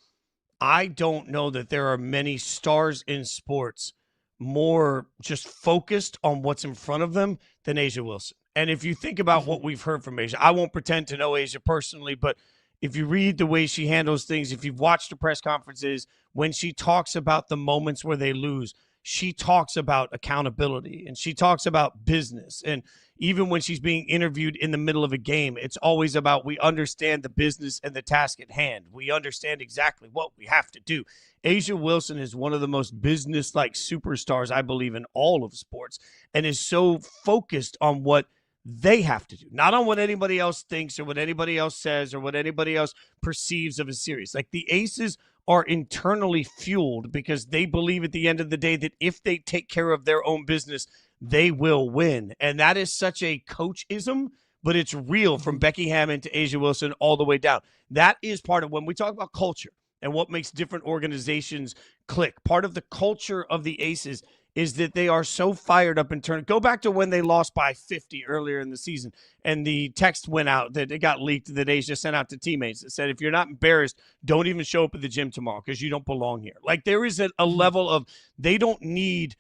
I don't know that there are many stars in sports more just focused on what's in front of them than Asia Wilson. And if you think about what we've heard from Asia, I won't pretend to know Asia personally, but if you read the way she handles things, if you've watched the press conferences, when she talks about the moments where they lose, she talks about accountability and she talks about business. And even when she's being interviewed in the middle of a game, it's always about, we understand the business and the task at hand. We understand exactly what we have to do. Asia Wilson is one of the most business-like superstars, I believe, in all of sports, and is so focused on what they have to do, not on what anybody else thinks or what anybody else says or what anybody else perceives of a series. Like, the Aces are internally fueled because they believe at the end of the day that if they take care of their own business, they will win. And that is such a coachism, but it's real from Becky Hammon to Asia Wilson all the way down. That is part of when we talk about culture and what makes different organizations click. Part of the culture of the Aces is that they are so fired up in turn. Go back to when they lost by 50 earlier in the season, and the text went out that it got leaked that Asia sent out to teammates that said, if you're not embarrassed, don't even show up at the gym tomorrow because you don't belong here. Like, there is a level of they don't need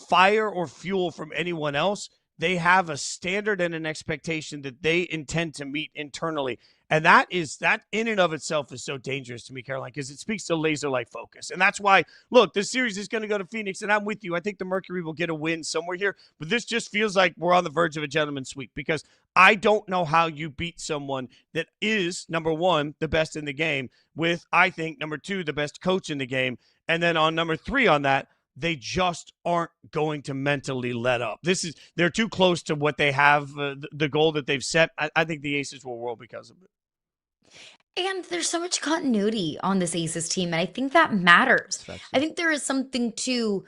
fire or fuel from anyone else. They have a standard and an expectation that they intend to meet internally. And that in and of itself is so dangerous to me, Caroline, because it speaks to laser-like focus. And that's why, look, this series is going to go to Phoenix, and I'm with you. I think the Mercury will get a win somewhere here. But this just feels like we're on the verge of a gentleman's sweep because I don't know how you beat someone that is, number one, the best in the game with, I think, number two, the best coach in the game. And then on number three on that, they just aren't going to mentally let up. They're too close to what they have, the goal that they've set. I think the Aces will roll because of it. And there's so much continuity on this Aces team, and I think that matters. I think there is something to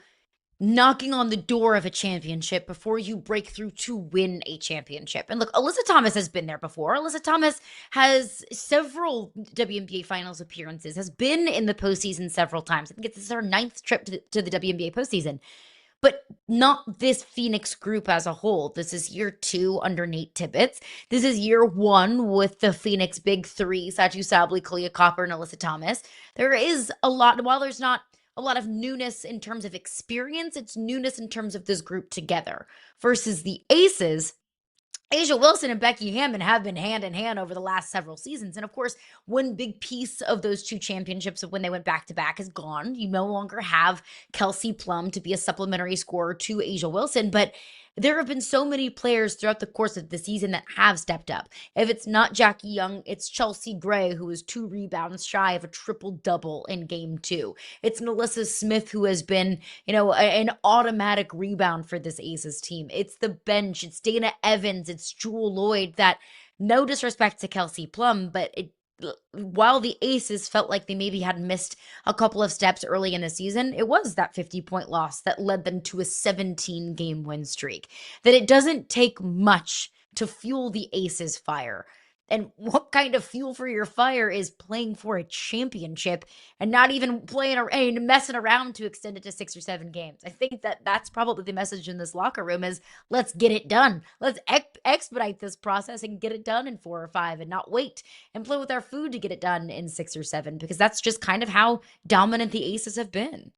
knocking on the door of a championship before you break through to win a championship. And look, Alyssa Thomas has been there before. Alyssa Thomas has several WNBA Finals appearances, has been in the postseason several times. I think this is her 9th trip to the WNBA postseason. But not this Phoenix group as a whole. This is year 2 under Nate Tibbetts. This is year 1 with the Phoenix Big Three, Satu Sabally, Kalia Copper, and Alyssa Thomas. There is a lot, while there's not a lot of newness in terms of experience, it's newness in terms of this group together. Versus the Aces, Asia Wilson and Becky Hammon have been hand in hand over the last several seasons. And of course, one big piece of those 2 championships of when they went back to back is gone. You no longer have Kelsey Plum to be a supplementary scorer to Asia Wilson, but there have been so many players throughout the course of the season that have stepped up. If it's not Jackie Young, it's Chelsea Gray, who is 2 rebounds shy of a triple-double in game 2. It's Melissa Smith, who has been, an automatic rebound for this Aces team. It's the bench. It's Dana Evans. It's Jewel Lloyd. That, no disrespect to Kelsey Plum, but while the Aces felt like they maybe had missed a couple of steps early in the season, it was that 50-point loss that led them to a 17-game win streak. That it doesn't take much to fuel the Aces' fire. And what kind of fuel for your fire is playing for a championship and not even messing around to extend it to 6 or 7 games? I think that's probably the message in this locker room is, let's get it done. Let's expedite this process and get it done in 4 or 5 and not wait and play with our food to get it done in 6 or 7, because that's just kind of how dominant the Aces have been.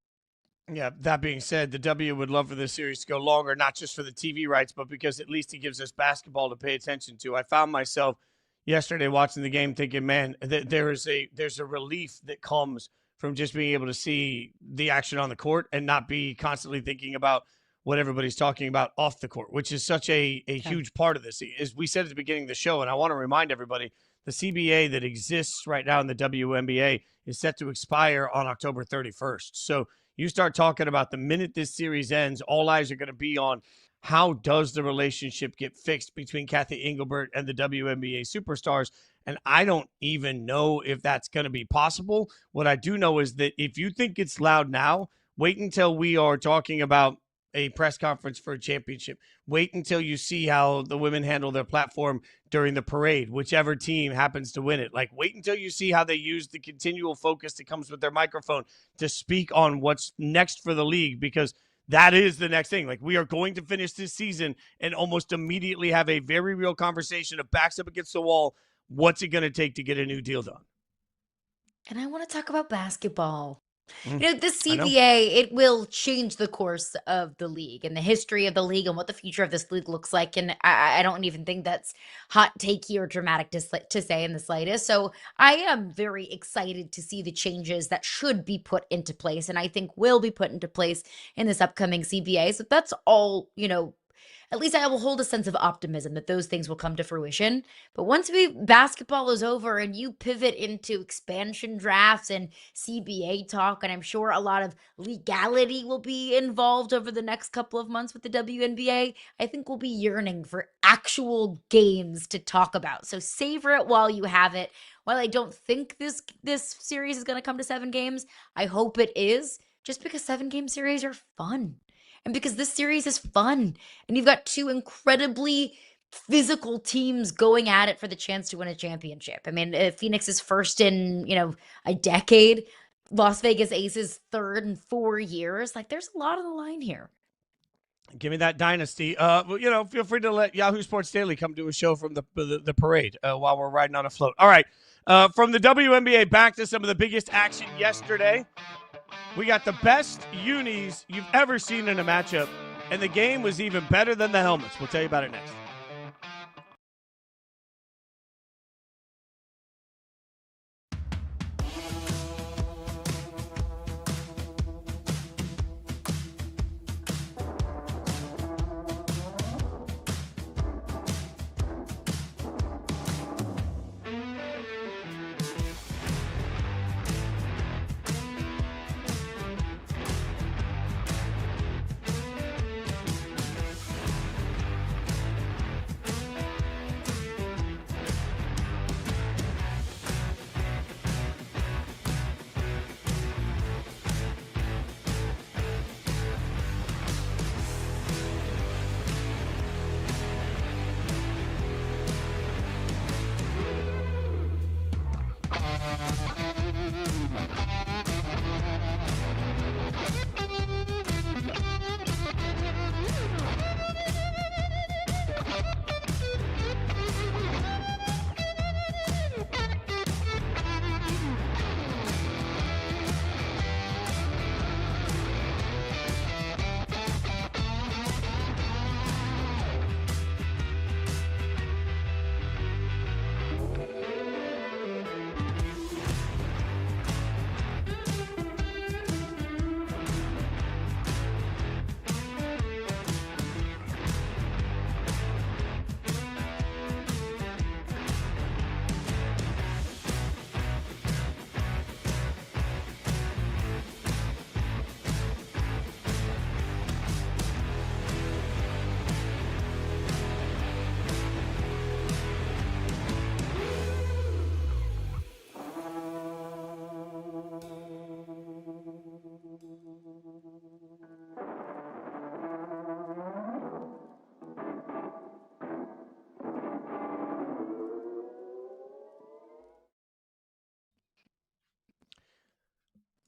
Yeah, that being said, the W would love for this series to go longer, not just for the TV rights, but because at least it gives us basketball to pay attention to. I found myself yesterday watching the game thinking, man, there's a relief that comes from just being able to see the action on the court and not be constantly thinking about what everybody's talking about off the court, which is such a huge part of this. As we said at the beginning of the show, and I want to remind everybody, the CBA that exists right now in the WNBA is set to expire on October 31st. So you start talking about the minute this series ends, all eyes are going to be on how does the relationship get fixed between Kathy Engelbert and the WNBA superstars? And I don't even know if that's going to be possible. What I do know is that if you think it's loud now, wait until we are talking about a press conference for a championship. Wait until you see how the women handle their platform during the parade, whichever team happens to win it. Like, wait until you see how they use the continual focus that comes with their microphone to speak on what's next for the league, because that is the next thing. Like, we are going to finish this season and almost immediately have a very real conversation of backs up against the wall. What's it going to take to get a new deal done? And I want to talk about basketball. This CBA, it will change the course of the league and the history of the league and what the future of this league looks like. And I don't even think that's hot takey or dramatic to say in the slightest. So I am very excited to see the changes that should be put into place, and I think will be put into place in this upcoming CBA. So that's all, at least I will hold a sense of optimism that those things will come to fruition. But once basketball is over and you pivot into expansion drafts and CBA talk, and I'm sure a lot of legality will be involved over the next couple of months with the WNBA, I think we'll be yearning for actual games to talk about. So savor it while you have it. While I don't think this series is going to come to 7 games, I hope it is, just because 7-game series are fun. And because this series is fun, and you've got 2 incredibly physical teams going at it for the chance to win a championship. I mean, Phoenix is first in, a decade. Las Vegas Aces third in 4 years. Like, there's a lot on the line here. Give me that dynasty. Feel free to let Yahoo Sports Daily come do a show from the parade while we're riding on a float. All right. From the WNBA back to some of the biggest action yesterday. We got the best unis you've ever seen in a matchup, and the game was even better than the helmets. We'll tell you about it next.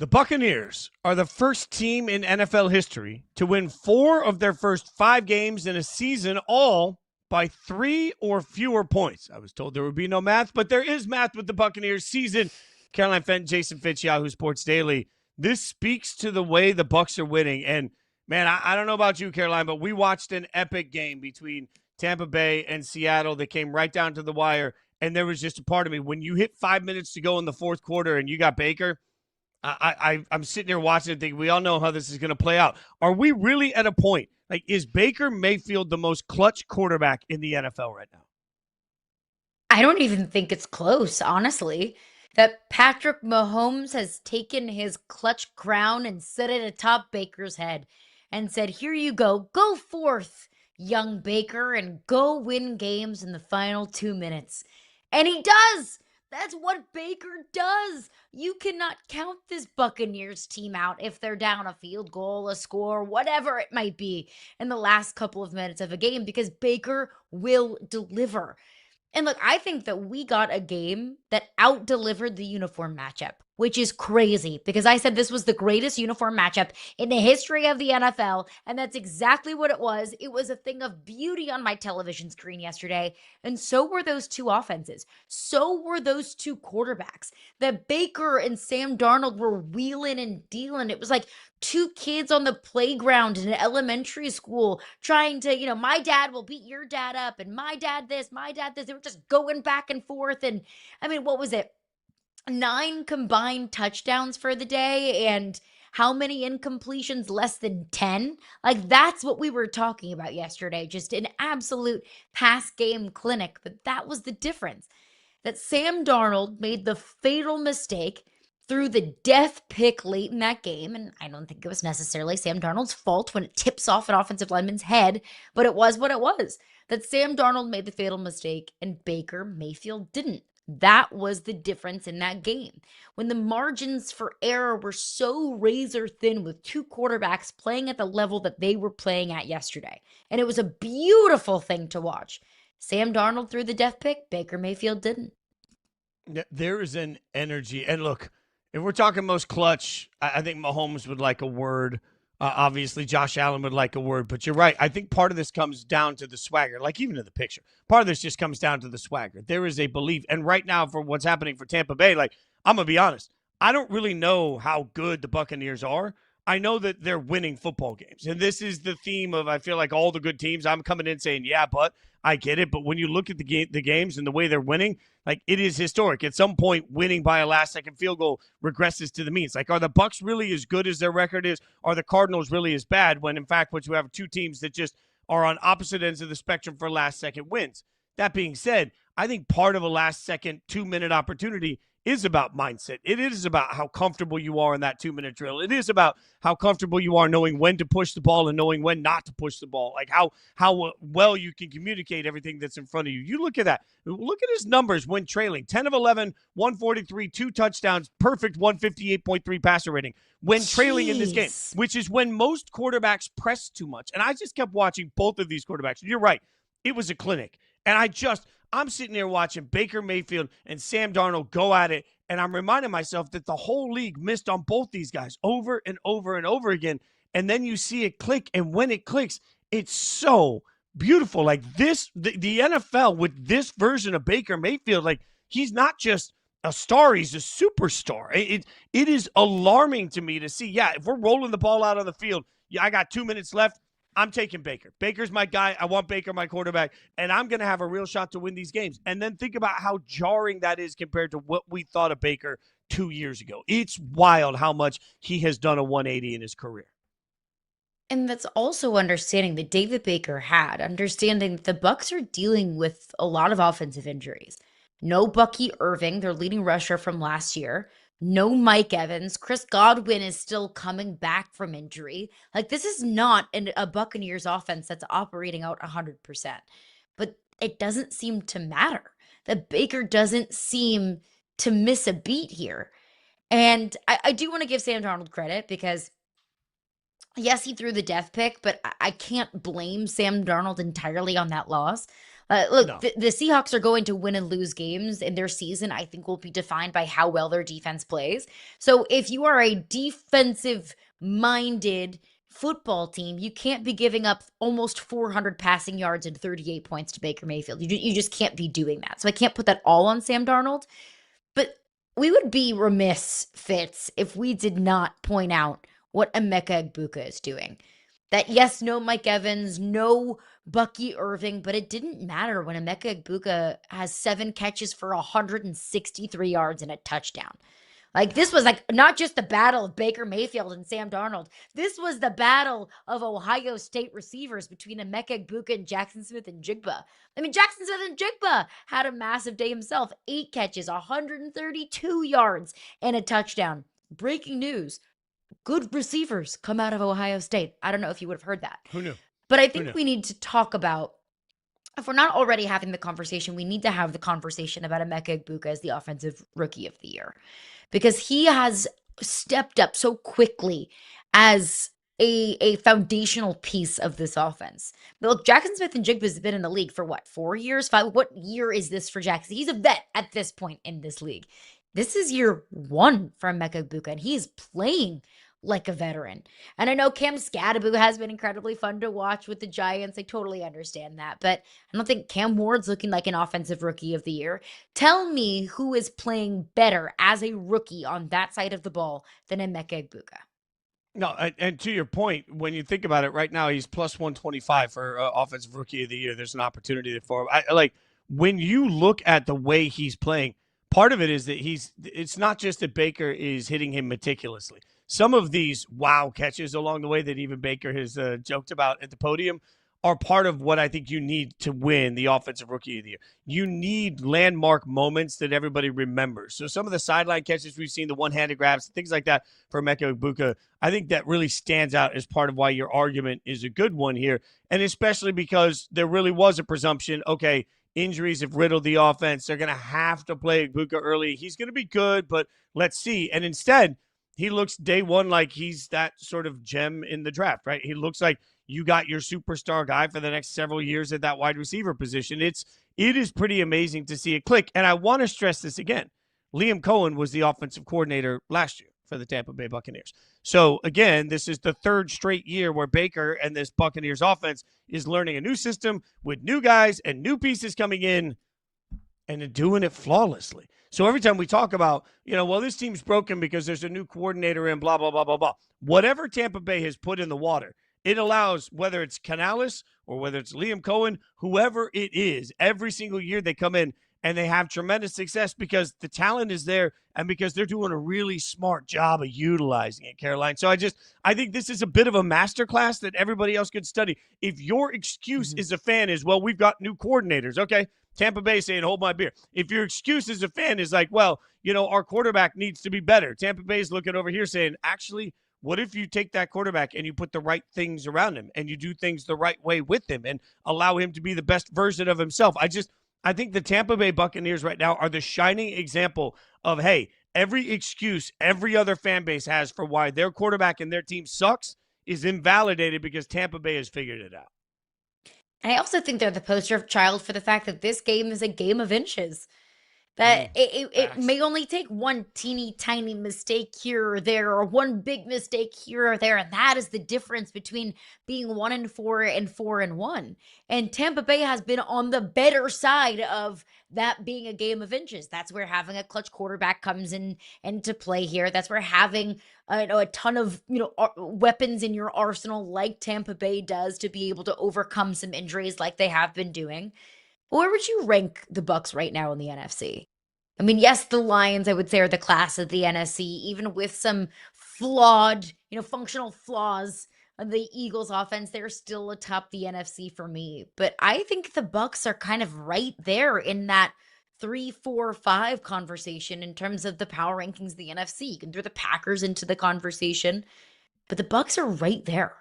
The Buccaneers are the first team in NFL history to win 4 of their first 5 games in a season, all by 3 or fewer points. I was told there would be no math, but there is math with the Buccaneers season. Caroline Fenton, Jason Fitz, Yahoo Sports Daily. This speaks to the way the Bucs are winning. And, man, I don't know about you, Caroline, but we watched an epic game between Tampa Bay and Seattle that came right down to the wire. And there was just a part of me, when you hit 5 minutes to go in the fourth quarter and you got Baker, I'm sitting here watching and thinking, we all know how this is going to play out. Are we really at a point? Like, is Baker Mayfield the most clutch quarterback in the NFL right now? I don't even think it's close, honestly. That Patrick Mahomes has taken his clutch crown and set it atop Baker's head and said, here you go. Go forth, young Baker, and go win games in the final 2 minutes. And he does. That's what Baker does. You cannot count this Buccaneers team out if they're down a field goal, a score, whatever it might be in the last couple of minutes of a game, because Baker will deliver. And look, I think that we got a game that out-delivered the uniform matchup, which is crazy because I said this was the greatest uniform matchup in the history of the NFL, and that's exactly what it was. It was a thing of beauty on my television screen yesterday, and so were those two offenses. So were those two quarterbacks. That Baker and Sam Darnold were wheeling and dealing. It was like two kids on the playground in an elementary school trying to, my dad will beat your dad up, and my dad this, my dad this. They were just going back and forth. And I mean, what was it? 9 combined touchdowns for the day, and how many incompletions? Less than 10. Like, that's what we were talking about yesterday. Just an absolute pass game clinic. But that was the difference. That Sam Darnold made the fatal mistake through the death pick late in that game. And I don't think it was necessarily Sam Darnold's fault when it tips off an offensive lineman's head, but it was what it was. That Sam Darnold made the fatal mistake and Baker Mayfield didn't. That was the difference in that game. When the margins for error were so razor thin with two quarterbacks playing at the level that they were playing at yesterday. And it was a beautiful thing to watch. Sam Darnold threw the death pick. Baker Mayfield didn't. There is an energy. And look, if we're talking most clutch, I think Mahomes would like a word. Obviously, Josh Allen would like a word. But you're right. I think part of this comes down to the swagger, like even in the picture. Part of this just comes down to the swagger. There is a belief. And right now, for what's happening for Tampa Bay, like, I'm going to be honest. I don't really know how good the Buccaneers are. I know that they're winning football games. And this is the theme of, I feel like, all the good teams. I'm coming in saying, yeah, but I get it. But when you look at the games and the way they're winning, like, it is historic. At some point, winning by a last-second field goal regresses to the means. Like, are the Bucs really as good as their record is? Are the Cardinals really as bad when, in fact, what you have two teams that just are on opposite ends of the spectrum for last-second wins? That being said, I think part of a last-second, 2-minute opportunity is about mindset. It is about how comfortable you are in that 2-minute drill. It is about how comfortable you are knowing when to push the ball and knowing when not to push the ball. Like how well you can communicate everything that's in front of you. You look at that. Look at his numbers when trailing. 10 of 11, 143, 2 touchdowns, perfect 158.3 passer rating. When trailing in this game, which is when most quarterbacks press too much. And I just kept watching both of these quarterbacks. You're right. It was a clinic. And I'm sitting there watching Baker Mayfield and Sam Darnold go at it, and I'm reminding myself that the whole league missed on both these guys over and over and over again. And then you see it click, and when it clicks, it's so beautiful. Like this, the NFL with this version of Baker Mayfield, like he's not just a star, he's a superstar. It is alarming to me to see, yeah, if we're rolling the ball out on the field, yeah, I got 2 minutes left. I'm taking Baker. Baker's my guy. I want Baker my quarterback, and I'm going to have a real shot to win these games. And then think about how jarring that is compared to what we thought of Baker 2 years ago. It's wild how much he has done a 180 in his career. And that's also understanding that David Baker had, understanding that the Bucs are dealing with a lot of offensive injuries. No Bucky Irving, their leading rusher from last year. No Mike Evans. Chris Godwin is still coming back from injury. Like, this is not a Buccaneers offense that's operating out 100%. But it doesn't seem to matter. That Baker doesn't seem to miss a beat here. And I do want to give Sam Darnold credit because, yes, he threw the death pick, but I can't blame Sam Darnold entirely on that loss. Look, No. the Seahawks are going to win and lose games, and their season, I think, will be defined by how well their defense plays. So if you are a defensive-minded football team, you can't be giving up almost 400 passing yards and 38 points to Baker Mayfield. You just can't be doing that. So I can't put that all on Sam Darnold. But we would be remiss, Fitz, if we did not point out what Emeka Egbuka is doing. That, yes, no Mike Evans, no Bucky Irving, but it didn't matter when Emeka Egbuka has 7 catches for 163 yards and a touchdown. Like, this was like not just the battle of Baker Mayfield and Sam Darnold. This was the battle of Ohio State receivers between Emeka Egbuka and Jackson Smith-Njigba. I mean, Jackson Smith-Njigba had a massive day himself. 8 catches, 132 yards, and a touchdown. Breaking news. Good receivers come out of Ohio State. I don't know if you would have heard that. Who knew? But I think we need to talk about, if we're not already having the conversation, we need to have the conversation about Emeka Egbuka as the offensive rookie of the year. Because he has stepped up so quickly as a foundational piece of this offense. But look, Jackson Smith-Njigba has been in the league for what, 4 years? 5? What year is this for Jackson? He's a vet at this point in this league. This is year 1 for Emeka Egbuka, and he's playing like a veteran. And I know Cam Scadaboo has been incredibly fun to watch with the Giants. I totally understand that. But I don't think Cam Ward's looking like an offensive rookie of the year. Tell me who is playing better as a rookie on that side of the ball than Emeka Egbuka. No, and to your point, when you think about it right now, he's plus 125 for offensive rookie of the year. There's an opportunity for him. Like, when you look at the way he's playing, part of it is that it's not just that Baker is hitting him meticulously. Some of these wow catches along the way that even Baker has joked about at the podium are part of what I think you need to win the offensive rookie of the year. You need landmark moments that everybody remembers. So some of the sideline catches we've seen, the one-handed grabs, things like that for Emeka Egbuka, I think that really stands out as part of why your argument is a good one here. And especially because there really was a presumption, okay, injuries have riddled the offense. They're going to have to play Egbuka early. He's going to be good, but let's see. And instead, he looks day one like he's that sort of gem in the draft, right? He looks like you got your superstar guy for the next several years at that wide receiver position. It is pretty amazing to see it click. And I want to stress this again. Liam Cohen was the offensive coordinator last year for the Tampa Bay Buccaneers. So, again, this is the third straight year where Baker and this Buccaneers offense is learning a new system with new guys and new pieces coming in and doing it flawlessly. So every time we talk about, well, this team's broken because there's a new coordinator in blah, blah, blah, blah, blah. Whatever Tampa Bay has put in the water, it allows, whether it's Canales or whether it's Liam Cohen, whoever it is, every single year they come in and they have tremendous success because the talent is there and because they're doing a really smart job of utilizing it, Caroline. So I think this is a bit of a masterclass that everybody else could study. If your excuse as a fan is, well, we've got new coordinators, okay? Tampa Bay saying, hold my beer. If your excuse as a fan is like, well, our quarterback needs to be better. Tampa Bay is looking over here saying, actually, what if you take that quarterback and you put the right things around him and you do things the right way with him and allow him to be the best version of himself? I think the Tampa Bay Buccaneers right now are the shining example of, hey, every excuse every other fan base has for why their quarterback and their team sucks is invalidated because Tampa Bay has figured it out. And I also think they're the poster child for the fact that this game is a game of inches. That it may only take one teeny tiny mistake here or there, or one big mistake here or there, and that is the difference between being 1-4 and 4-1. And Tampa Bay has been on the better side of that being a game of inches. That's where having a clutch quarterback comes into play here. That's where having a ton of weapons in your arsenal like Tampa Bay does to be able to overcome some injuries like they have been doing. Where would you rank the Bucs right now in the NFC? I mean, yes, the Lions, I would say, are the class of the NFC, even with some flawed, functional flaws of the Eagles offense. They're still atop the NFC for me. But I think the Bucs are kind of right there in that 3, 4, 5 conversation in terms of the power rankings of the NFC. You can throw the Packers into the conversation, but the Bucs are right there.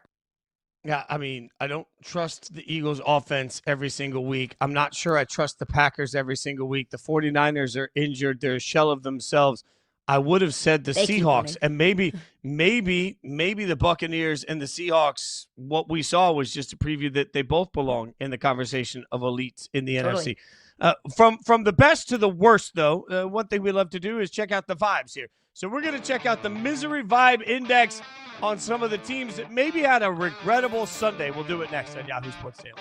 Yeah, I mean, I don't trust the Eagles offense every single week. I'm not sure I trust the Packers every single week. The 49ers are injured. They're a shell of themselves. I would have said the Seahawks, and maybe the Buccaneers and the Seahawks, what we saw was just a preview that they both belong in the conversation of elites in the NFC. From the best to the worst, though, one thing we love to do is check out the vibes here. So we're going to check out the Misery Vibe Index on some of the teams that maybe had a regrettable Sunday. We'll do it next on Yahoo Sports Daily.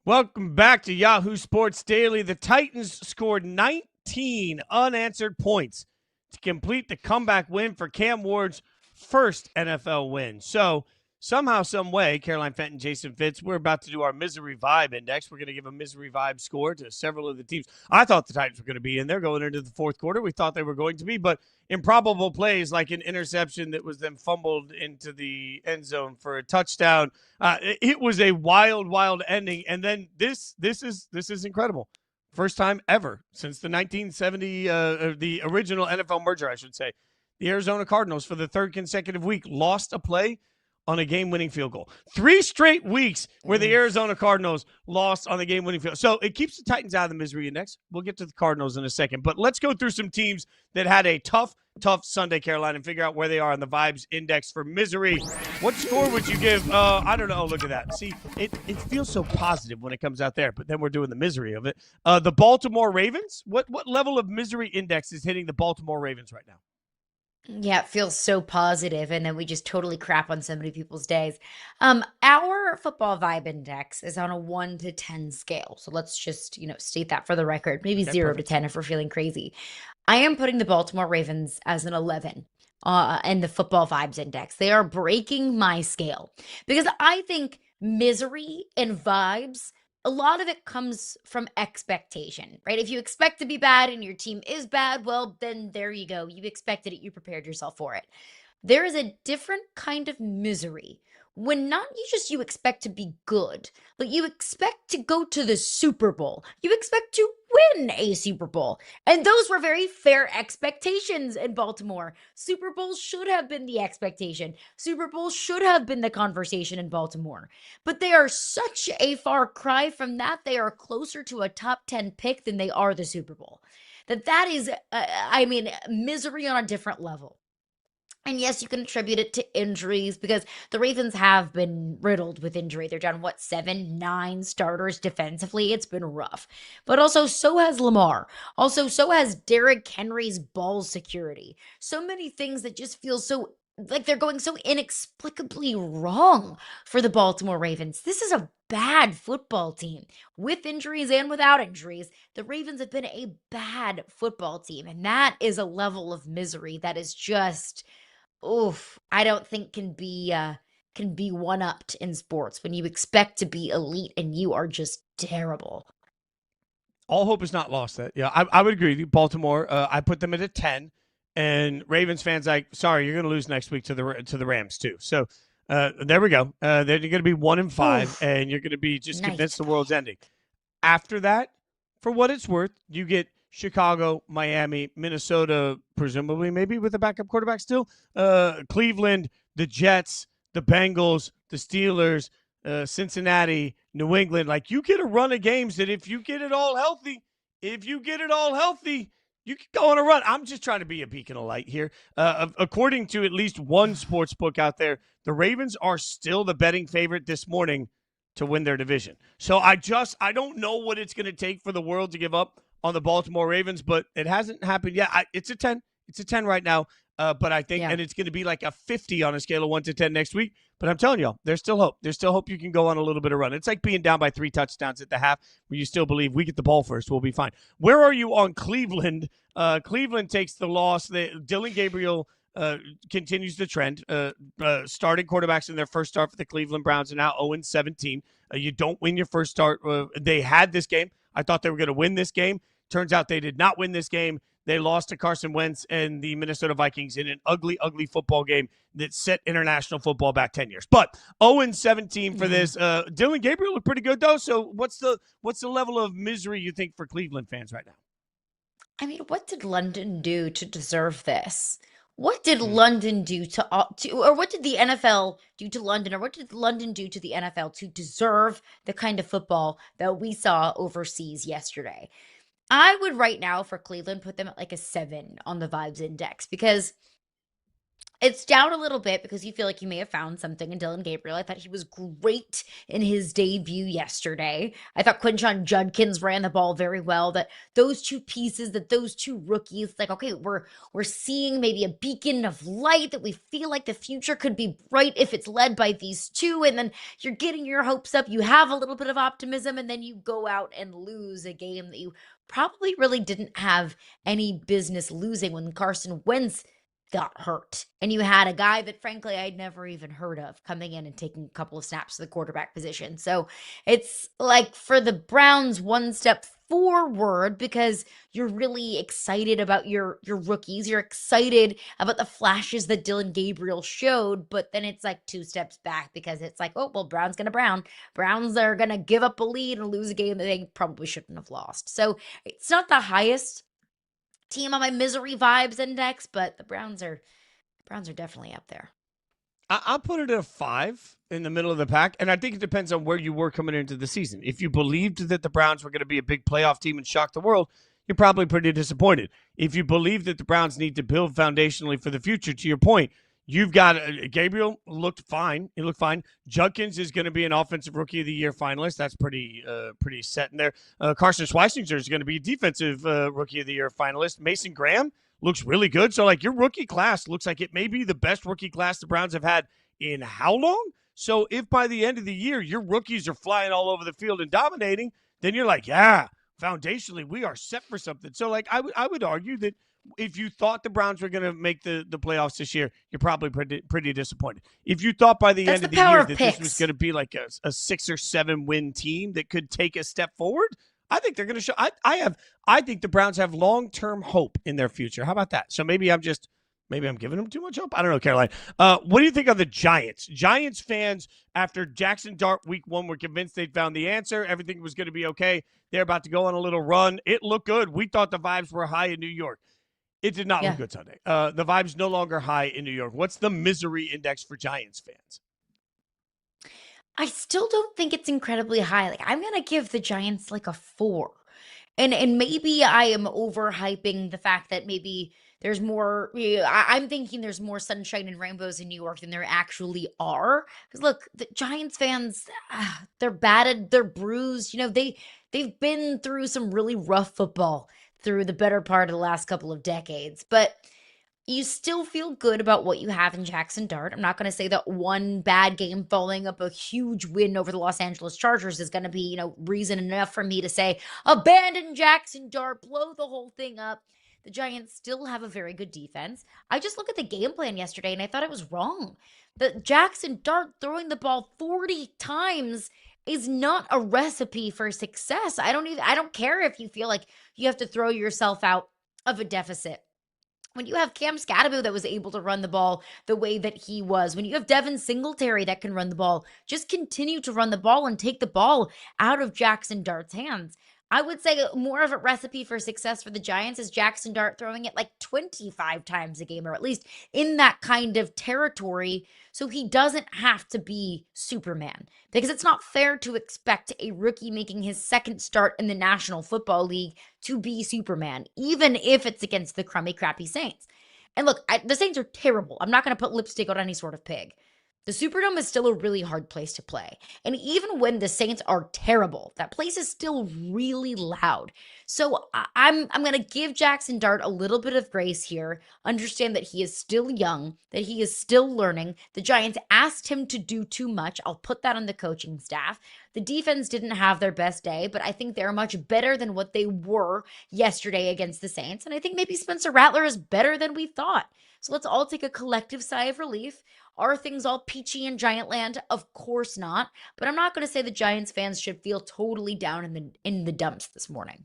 Welcome back to Yahoo Sports Daily. The Titans scored 19 unanswered points to complete the comeback win for Cam Ward's first NFL win. So somehow, some way, Caroline Fenton, Jason Fitz, we're about to do our misery vibe index. We're going to give a misery vibe score to several of the teams. I thought the Titans were going to be in there going into the fourth quarter. We thought they were going to be, but improbable plays like an interception that was then fumbled into the end zone for a touchdown. It was a wild, wild ending. And then this is incredible. First time ever since the 1970, the original NFL merger, I should say. The Arizona Cardinals, for the third consecutive week, lost a play on a game-winning field goal. 3 straight weeks where the Arizona Cardinals lost on the game-winning field. So it keeps the Titans out of the misery index. We'll get to the Cardinals in a second. But let's go through some teams that had a tough Sunday, Caroline, and figure out where they are on the vibes index for misery. What score would you give? I don't know. Look at that. See, it feels so positive when it comes out there, but then we're doing the misery of it. The Baltimore Ravens, what level of misery index is hitting the Baltimore Ravens right now? Yeah, it feels so positive, and then we just totally crap on so many people's days. Our football vibe index is on a 1 to 10 scale. So let's just, state that for the record. Maybe Okay, 0 perfect. to 10 if we're feeling crazy. I am putting the Baltimore Ravens as an 11 in the football vibes index. They are breaking my scale because I think misery and vibes, a lot of it comes from expectation, right? If you expect to be bad and your team is bad, well, then there you go. You expected it, you prepared yourself for it. There is a different kind of misery when not you expect to be good, but you expect to go to the Super Bowl. You expect to win a Super Bowl. And those were very fair expectations in Baltimore. Super Bowls should have been the expectation. Super Bowls should have been the conversation in Baltimore. But they are such a far cry from that. They are closer to a top 10 pick than they are the Super Bowl. That is, misery on a different level. And yes, you can attribute it to injuries because the Ravens have been riddled with injury. They're down, 7, 9 starters defensively. It's been rough. But also, so has Lamar. Also, so has Derrick Henry's ball security. So many things that just feel so like they're going so inexplicably wrong for the Baltimore Ravens. This is a bad football team. With injuries and without injuries, the Ravens have been a bad football team. And that is a level of misery that is just I don't think can be one-upped in sports when you expect to be elite and you are just terrible. All hope is not lost. Yeah, I would agree with you. Baltimore, I put them at a 10, and Ravens fans like, sorry, you're going to lose next week to the Rams too. So there we go. They're going to be 1-5, Oof. and you're going to be just Nice convinced the touch. world's ending. After that, for what it's worth, you get Chicago, Miami, Minnesota, presumably maybe with a backup quarterback still, Cleveland, the Jets, the Bengals, the Steelers, Cincinnati, New England. Like, you get a run of games that if you get it all healthy, you can go on a run. I'm just trying to be a beacon of light here. According to at least one sports book out there, the Ravens are still the betting favorite this morning to win their division. So I don't know what it's going to take for the world to give up on the Baltimore Ravens, but it hasn't happened yet. It's a 10. It's a 10 right now. But I think, Yeah. and it's going to be like a 50 on a scale of 1 to 10 next week. But I'm telling y'all, there's still hope. There's still hope you can go on a little bit of run. It's like being down by 3 touchdowns at the half where you still believe we get the ball first, we'll be fine. Where are you on Cleveland? Cleveland takes the loss. Dylan Gabriel continues the trend. Starting quarterbacks in their first start for the Cleveland Browns are now 0-17. You don't win your first start. They had this game. I thought they were going to win this game. Turns out they did not win this game. They lost to Carson Wentz and the Minnesota Vikings in an ugly, ugly football game that set international football back 10 years. But 0-17 for this. Dylan Gabriel looked pretty good, though. So what's the level of misery you think for Cleveland fans right now? I mean, what did London do to deserve this? What did London do or what did the NFL do to London, or what did London do to the NFL to deserve the kind of football that we saw overseas yesterday? I would right now for Cleveland put them at like a 7 on the vibes index because It's down a little bit because you feel like you may have found something in Dylan Gabriel. I thought he was great in his debut yesterday. I thought Quinshon Judkins ran the ball very well. That those two pieces, that those two rookies, like, okay, we're seeing maybe a beacon of light that we feel like the future could be bright if it's led by these two. And then you're getting your hopes up. You have a little bit of optimism, and then you go out and lose a game that you probably really didn't have any business losing when Carson Wentz got hurt. And you had a guy that, frankly, I'd never even heard of coming in and taking a couple of snaps to the quarterback position. So it's like for the Browns, one step forward because you're really excited about your rookies. You're excited about the flashes that Dylan Gabriel showed, but then it's like two steps back because it's like, oh, well, Brown's going to Brown. Browns are going to give up a lead and lose a game that they probably shouldn't have lost. So it's not the highest team on my misery vibes index, but the Browns are definitely up there. I'll put it at a 5 in the middle of the pack, and I think it depends on where you were coming into the season. If you believed that the Browns were going to be a big playoff team and shock the world, you're probably pretty disappointed. If you believe that the Browns need to build foundationally for the future, to your point, you've got Gabriel looked fine. He looked fine. Judkins is going to be an offensive rookie of the year finalist. That's pretty set in there. Carson Schweisinger is going to be a defensive rookie of the year finalist. Mason Graham looks really good. So, like, your rookie class looks like it may be the best rookie class the Browns have had in how long? So if by the end of the year your rookies are flying all over the field and dominating, then you're like, yeah, foundationally we are set for something. So, like, I would argue that if you thought the Browns were going to make the playoffs this year, you're probably pretty disappointed. If you thought by the end of the year that this was going to be like a 6 or 7 win team that could take a step forward, I think they're going to show. I think the Browns have long-term hope in their future. How about that? So maybe I'm giving them too much hope. I don't know, Caroline. What do you think of the Giants? Giants fans, after Jackson Dart week 1, were convinced they'd found the answer. Everything was going to be okay. They're about to go on a little run. It looked good. We thought the vibes were high in New York. It did not look good Sunday. The vibes no longer high in New York. What's the misery index for Giants fans? I still don't think it's incredibly high. Like, I'm gonna give the Giants like a 4. And maybe I am overhyping the fact that maybe there's more. I'm thinking there's more sunshine and rainbows in New York than there actually are. Because look, the Giants fans, they're battered, they're bruised. They've been through some really rough football through the better part of the last couple of decades, but you still feel good about what you have in Jackson Dart. I'm not going to say that one bad game following up a huge win over the Los Angeles Chargers is going to be, reason enough for me to say, abandon Jackson Dart, blow the whole thing up. The Giants still have a very good defense. I just look at the game plan yesterday and I thought it was wrong. The Jackson Dart throwing the ball 40 times is not a recipe for success. I don't care if you feel like you have to throw yourself out of a deficit. When you have Cam Scatterbo that was able to run the ball the way that he was, when you have Devin Singletary that can run the ball, just continue to run the ball and take the ball out of Jackson Dart's hands. I would say more of a recipe for success for the Giants is Jackson Dart throwing it like 25 times a game, or at least in that kind of territory, so he doesn't have to be Superman. Because it's not fair to expect a rookie making his second start in the National Football League to be Superman, even if it's against the crummy, crappy Saints. And look, the Saints are terrible. I'm not going to put lipstick on any sort of pig. The Superdome is still a really hard place to play. And even when the Saints are terrible, that place is still really loud. So I'm going to give Jackson Dart a little bit of grace here. Understand that he is still young, that he is still learning. The Giants asked him to do too much. I'll put that on the coaching staff. The defense didn't have their best day, but I think they're much better than what they were yesterday against the Saints. And I think maybe Spencer Rattler is better than we thought. So let's all take a collective sigh of relief. Are things all peachy in Giantland? Of course not. But I'm not going to say the Giants fans should feel totally down in the dumps this morning.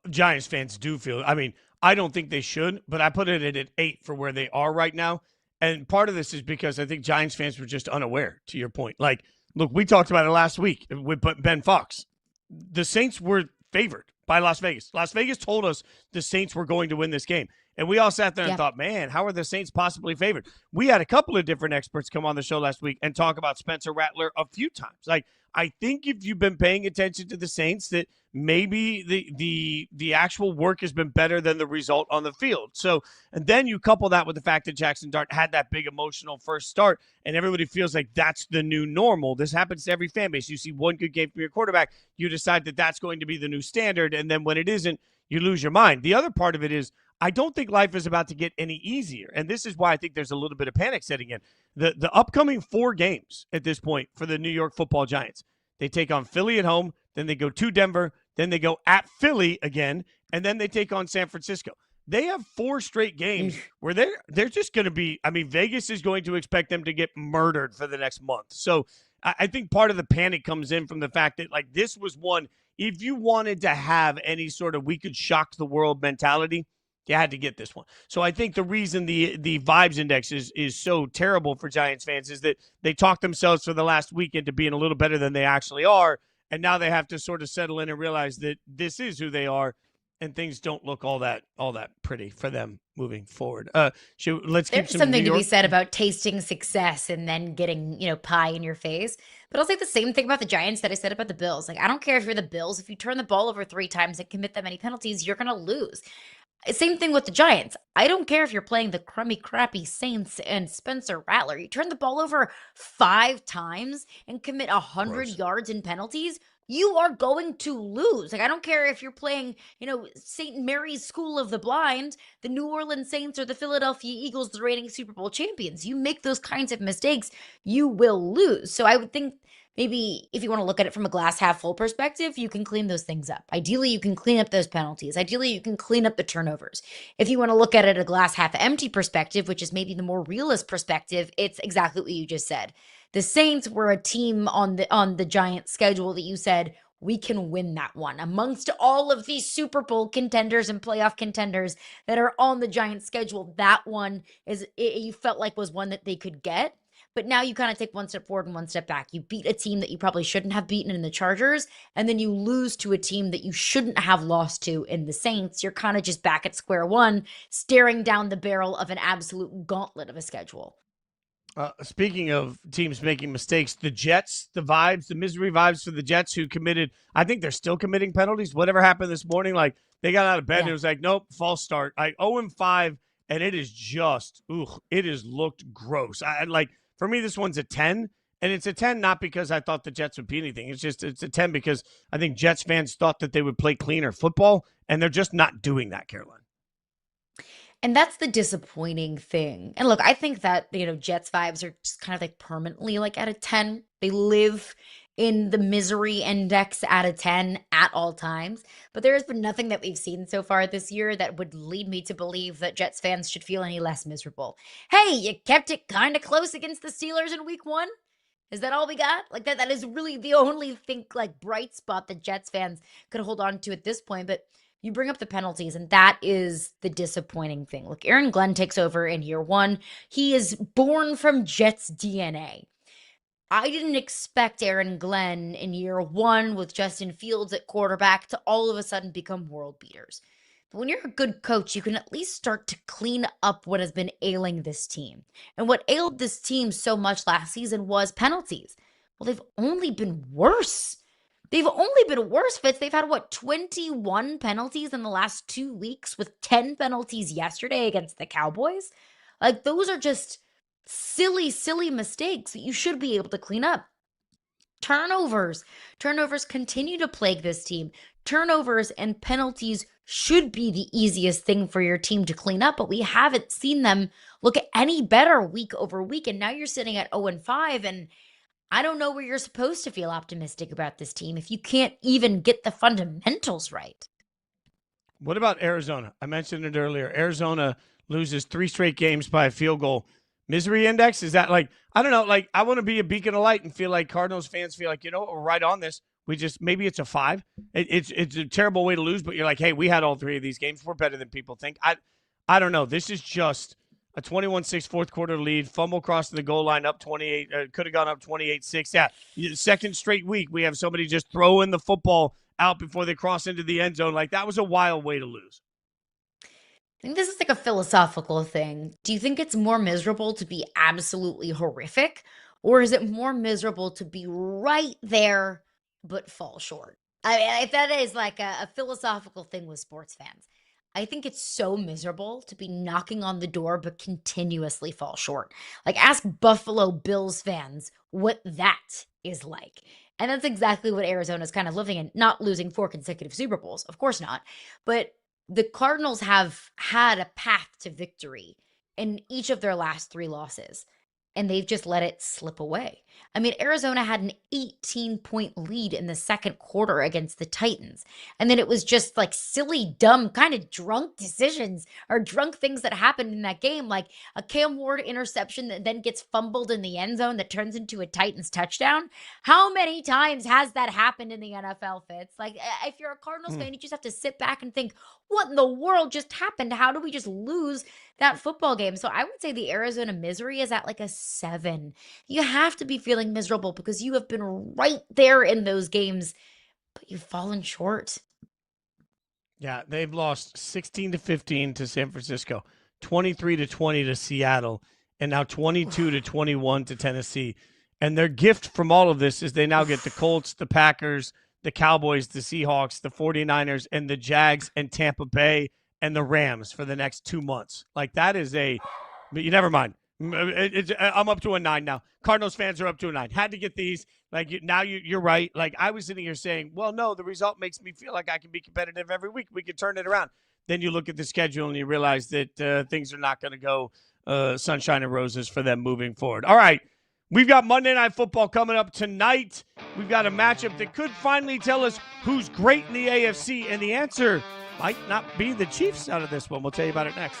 Giants fans do feel. I mean, I don't think they should, but I put it at 8 for where they are right now. And part of this is because I think Giants fans were just unaware, to your point. Like, look, we talked about it last week with Ben Fox. The Saints were favored by Las Vegas. Las Vegas told us the Saints were going to win this game. And we all sat there and thought, man, how are the Saints possibly favored? We had a couple of different experts come on the show last week and talk about Spencer Rattler a few times. Like, I think if you've been paying attention to the Saints, that maybe the actual work has been better than the result on the field. So, and then you couple that with the fact that Jackson Dart had that big emotional first start, and everybody feels like that's the new normal. This happens to every fan base. You see one good game from your quarterback, you decide that that's going to be the new standard, and then when it isn't, you lose your mind. The other part of it is, I don't think life is about to get any easier, and this is why I think there's a little bit of panic setting in. The upcoming 4 games at this point for the New York Football Giants, they take on Philly at home, then they go to Denver, then they go at Philly again, and then they take on San Francisco. They have 4 straight games where they're just going to be, I mean, Vegas is going to expect them to get murdered for the next month. So I think part of the panic comes in from the fact that, like, this was one, if you wanted to have any sort of we could shock the world mentality, you had to get this one. So I think the reason the vibes index is so terrible for Giants fans is that they talked themselves for the last week into being a little better than they actually are, and now they have to sort of settle in and realize that this is who they are, and things don't look all that pretty for them moving forward. Let's keep There's something to be said about tasting success and then getting, pie in your face. But I'll say the same thing about the Giants that I said about the Bills. Like, I don't care if you're the Bills. If you turn the ball over 3 times and commit that many penalties, you're going to lose. Same thing with the Giants. I don't care if you're playing the crummy, crappy Saints and Spencer Rattler. You turn the ball over 5 times and commit 100 yards in penalties, you are going to lose. Like, I don't care if you're playing, St. Mary's School of the Blind, the New Orleans Saints, or the Philadelphia Eagles, the reigning Super Bowl champions. You make those kinds of mistakes, you will lose. So I would think maybe if you want to look at it from a glass half full perspective, you can clean those things up. Ideally, you can clean up those penalties. Ideally, you can clean up the turnovers. If you want to look at it a glass half empty perspective, which is maybe the more realist perspective, it's exactly what you just said. The Saints were a team on the Giants schedule that you said, we can win that one. Amongst all of these Super Bowl contenders and playoff contenders that are on the Giants schedule, that one you felt like was one that they could get. But now you kind of take one step forward and one step back. You beat a team that you probably shouldn't have beaten in the Chargers, and then you lose to a team that you shouldn't have lost to in the Saints. You're kind of just back at square one, staring down the barrel of an absolute gauntlet of a schedule. Speaking of teams making mistakes, the Jets, the misery vibes for the Jets who committed, I think they're still committing penalties. Whatever happened this morning, like they got out of bed and it was like, nope, false start. 0-5, and it is just, it has looked gross. For me, this one's a 10, and it's a 10 not because I thought the Jets would be anything. It's a 10 because I think Jets fans thought that they would play cleaner football, and they're just not doing that, Caroline. And that's the disappointing thing. And look, I think that, Jets vibes are just kind of like permanently like at a 10. They live in the misery index at a 10 at all times. But there has been nothing that we've seen so far this year that would lead me to believe that Jets fans should feel any less miserable. Hey, you kept it kind of close against the Steelers in week 1? Is that all we got? Like that is really the only thing, like, bright spot that Jets fans could hold on to at this point. But you bring up the penalties, and that is the disappointing thing. Look, Aaron Glenn takes over in year 1. He is born from Jets DNA. I didn't expect Aaron Glenn in year 1 with Justin Fields at quarterback to all of a sudden become world beaters. But when you're a good coach, you can at least start to clean up what has been ailing this team. And what ailed this team so much last season was penalties. Well, they've only been worse. Fitz. They've had, 21 penalties in the last 2 weeks, with 10 penalties yesterday against the Cowboys? Like, those are just silly mistakes that you should be able to clean up. Turnovers continue to plague this team. Turnovers and penalties should be the easiest thing for your team to clean up, but we haven't seen them look any better week over week. And now you're sitting at 0-5, and I don't know where you're supposed to feel optimistic about this team if you can't even get the fundamentals right. What about Arizona? I mentioned it earlier. Arizona loses 3 straight games by a field goal. Misery index? Is that I don't know, I want to be a beacon of light and feel like Cardinals fans feel like, we're right on this. Maybe it's a 5. It's a terrible way to lose, but you're like, hey, we had all 3 of these games. We're better than people think. I don't know. This is just a 21-6 fourth quarter lead, fumble across the goal line up 28, could have gone up 28-6. Yeah, second straight week we have somebody just throwing the football out before they cross into the end zone. Like, that was a wild way to lose. I think this is like a philosophical thing. Do you think it's more miserable to be absolutely horrific, or is it more miserable to be right there but fall short? If that is like a philosophical thing with sports fans, I think it's so miserable to be knocking on the door but continuously fall short. Like, ask Buffalo Bills fans what that is like. And that's exactly what Arizona's kind of living in, not losing 4 consecutive Super Bowls. Of course not. But the Cardinals have had a path to victory in each of their last 3 losses, and they've just let it slip away. I mean, Arizona had an 18-point lead in the second quarter against the Titans. And then it was just like silly, dumb, kind of drunk decisions or drunk things that happened in that game, like a Cam Ward interception that then gets fumbled in the end zone that turns into a Titans touchdown. How many times has that happened in the NFL, Fitz? Like, if you're a Cardinals fan, you just have to sit back and think, what in the world just happened? How do we just lose that football game? So I would say the Arizona misery is at like a 7. You have to be feeling miserable because you have been right there in those games, but you've fallen short. Yeah, they've lost 16-15 to San Francisco, 23-20 to Seattle, and now 22-21 to Tennessee. And their gift from all of this is they now get the Colts, the Packers, the Cowboys, the Seahawks, the 49ers, and the Jags and Tampa Bay and the Rams for the next 2 months. Like, that is but you never mind. I'm up to a 9 now. Cardinals fans are up to a 9. Had to get these. Like, you're right. Like, I was sitting here saying, well, no, the result makes me feel like I can be competitive every week. We can turn it around. Then you look at the schedule and you realize that things are not going to go sunshine and roses for them moving forward. All right. We've got Monday Night Football coming up tonight. We've got a matchup that could finally tell us who's great in the AFC, and the answer might not be the Chiefs out of this one. We'll tell you about it next.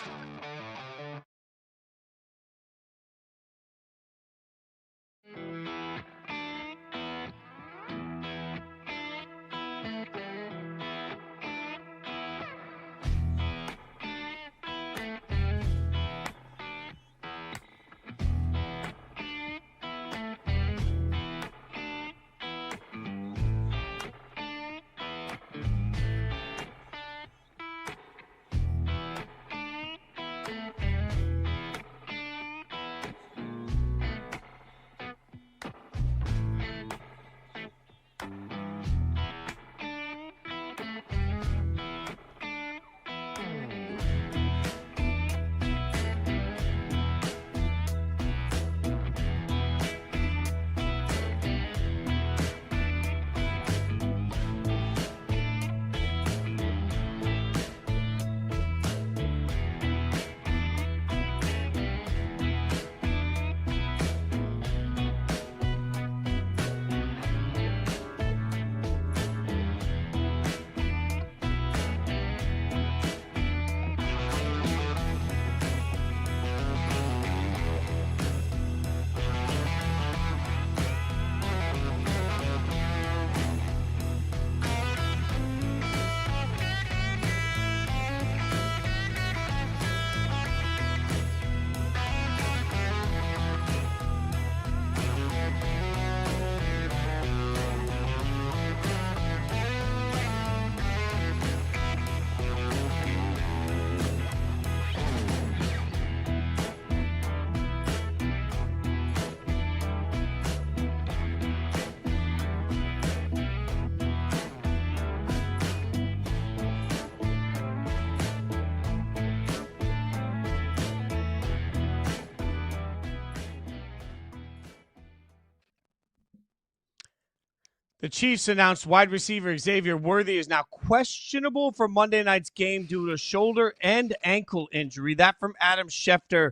The Chiefs announced wide receiver Xavier Worthy is now questionable for Monday night's game due to a shoulder and ankle injury. That from Adam Schefter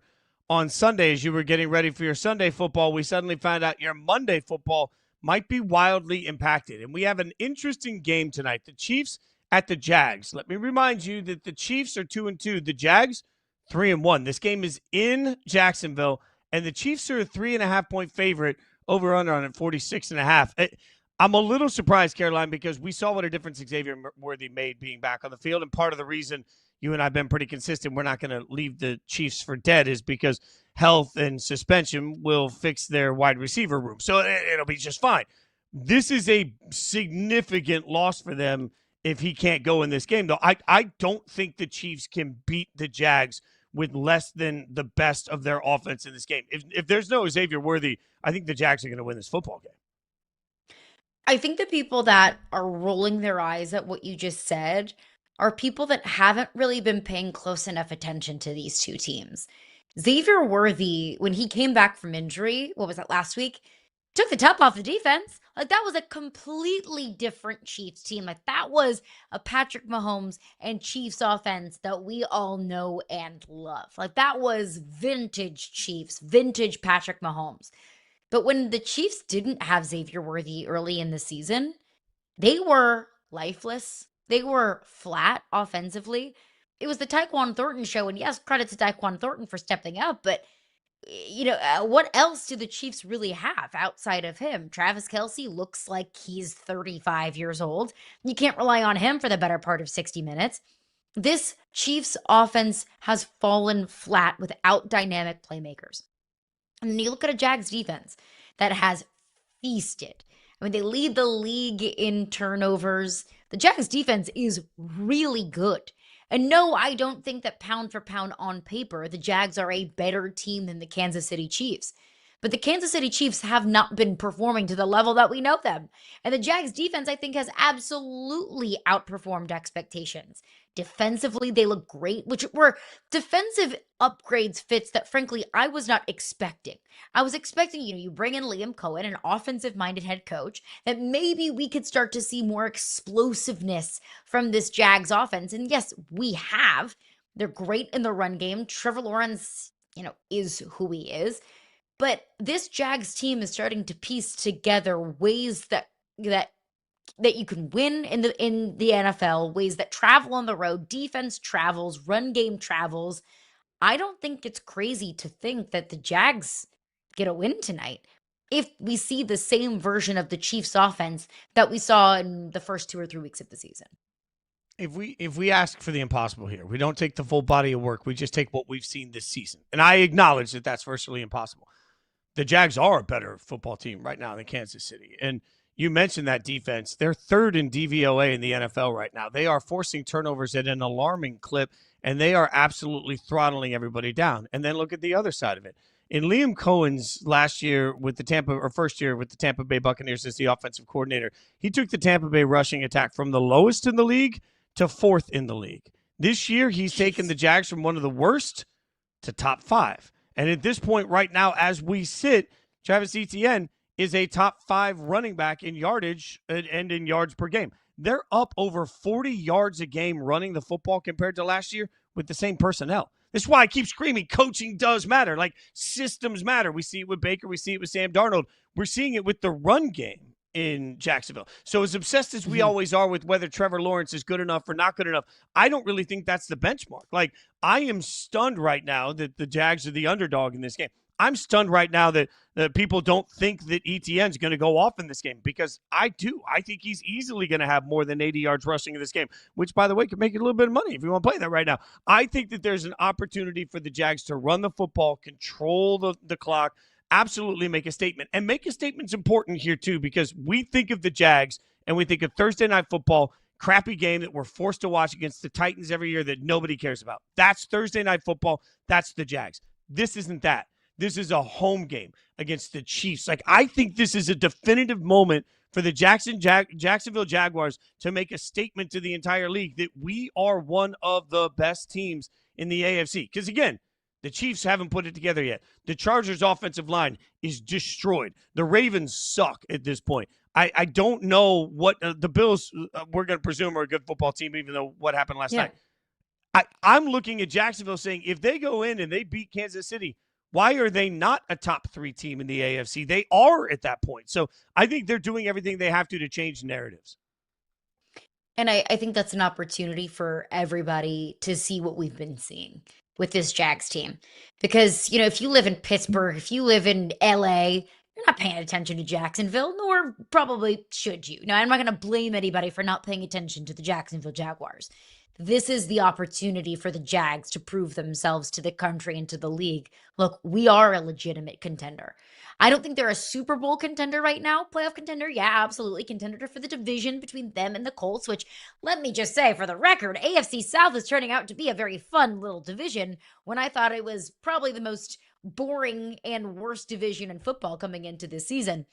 on Sunday. As you were getting ready for your Sunday football, we suddenly found out your Monday football might be wildly impacted. And we have an interesting game tonight. The Chiefs at the Jags. Let me remind you that the Chiefs are 2-2. The Jags, 3-1. This game is in Jacksonville, and the Chiefs are a 3.5-point favorite over under on at 46.5. I'm a little surprised, Caroline, because we saw what a difference Xavier Worthy made being back on the field. And part of the reason you and I have been pretty consistent, we're not going to leave the Chiefs for dead, is because health and suspension will fix their wide receiver room. So it'll be just fine. This is a significant loss for them if he can't go in this game, though. I don't think the Chiefs can beat the Jags with less than the best of their offense in this game. If there's no Xavier Worthy, I think the Jags are going to win this football game. I think the people that are rolling their eyes at what you just said are people that haven't really been paying close enough attention to these two teams. Xavier Worthy, when he came back from injury, what was that, last week? Took the top off the defense. Like, that was a completely different Chiefs team. Like, that was a Patrick Mahomes and Chiefs offense that we all know and love. Like, that was vintage Chiefs, vintage Patrick Mahomes. But when the Chiefs didn't have Xavier Worthy early in the season, they were lifeless. They were flat offensively. It was the Tyquan Thornton show. And yes, credit to Tyquan Thornton for stepping up. But, what else do the Chiefs really have outside of him? Travis Kelce looks like he's 35 years old. You can't rely on him for the better part of 60 minutes. This Chiefs offense has fallen flat without dynamic playmakers. And then you look at a Jags defense that has feasted. I mean, they lead the league in turnovers. The Jags defense is really good. And no, I don't think that pound for pound on paper, the Jags are a better team than the Kansas City Chiefs. But the Kansas City Chiefs have not been performing to the level that we know them. And the Jags defense, I think, has absolutely outperformed expectations. Defensively, they look great, which were defensive upgrades, Fitz, that frankly I was not expecting. I was expecting, you bring in Liam Cohen, an offensive-minded head coach, that maybe we could start to see more explosiveness from this Jags offense. And yes, we have. They're great in the run game. Trevor Lawrence, is who he is. But this Jags team is starting to piece together ways that you can win in the NFL, ways that travel on the road, defense travels, run game travels. I don't think it's crazy to think that the Jags get a win tonight if we see the same version of the Chiefs offense that we saw in the first 2 or 3 weeks of the season. If we ask for the impossible here, we don't take the full body of work. We just take what we've seen this season. And I acknowledge that that's virtually impossible. The Jags are a better football team right now than Kansas City. And you mentioned that defense. They're third in DVOA in the NFL right now. They are forcing turnovers at an alarming clip, and they are absolutely throttling everybody down. And then look at the other side of it. In Liam Cohen's first year with the Tampa Bay Buccaneers as the offensive coordinator, he took the Tampa Bay rushing attack from the lowest in the league to fourth in the league. This year, he's taken the Jags from one of the worst to top 5. And at this point right now, as we sit, Travis Etienne is a top 5 running back in yardage and in yards per game. They're up over 40 yards a game running the football compared to last year with the same personnel. This is why I keep screaming coaching does matter. Like, systems matter. We see it with Baker. We see it with Sam Darnold. We're seeing it with the run game in Jacksonville. So as obsessed as we always are with whether Trevor Lawrence is good enough or not good enough, I don't really think that's the benchmark. Like, I am stunned right now that the Jags are the underdog in this game. I'm stunned right now that people don't think that Etienne's going to go off in this game, because I do. I think he's easily going to have more than 80 yards rushing in this game, which, by the way, could make it a little bit of money if you want to play that right now. I think that there's an opportunity for the Jags to run the football, control the clock, absolutely make a statement. And make a statement's important here, too, because we think of the Jags and we think of Thursday Night Football, crappy game that we're forced to watch against the Titans every year that nobody cares about. That's Thursday Night Football. That's the Jags. This isn't that. This is a home game against the Chiefs. Like, I think this is a definitive moment for the Jacksonville Jaguars to make a statement to the entire league that we are one of the best teams in the AFC. Because, again, the Chiefs haven't put it together yet. The Chargers' offensive line is destroyed. The Ravens suck at this point. I don't know what the Bills, we're going to presume, are a good football team, even though what happened last night. I'm looking at Jacksonville saying, if they go in and they beat Kansas City, why are they not a top 3 team in the AFC? They are at that point. So I think they're doing everything they have to change narratives. And I think that's an opportunity for everybody to see what we've been seeing with this Jags team. Because, if you live in Pittsburgh, if you live in LA, you're not paying attention to Jacksonville, nor probably should you. Now, I'm not going to blame anybody for not paying attention to the Jacksonville Jaguars. this is the opportunity for the Jags to prove themselves to the country and to the league. Look, we are a legitimate contender. I don't think they're a Super Bowl contender right now. Playoff contender, yeah, absolutely. Contender for the division between them and the Colts, which, let me just say, for the record, AFC South is turning out to be a very fun little division when I thought it was probably the most boring and worst division in football coming into this season.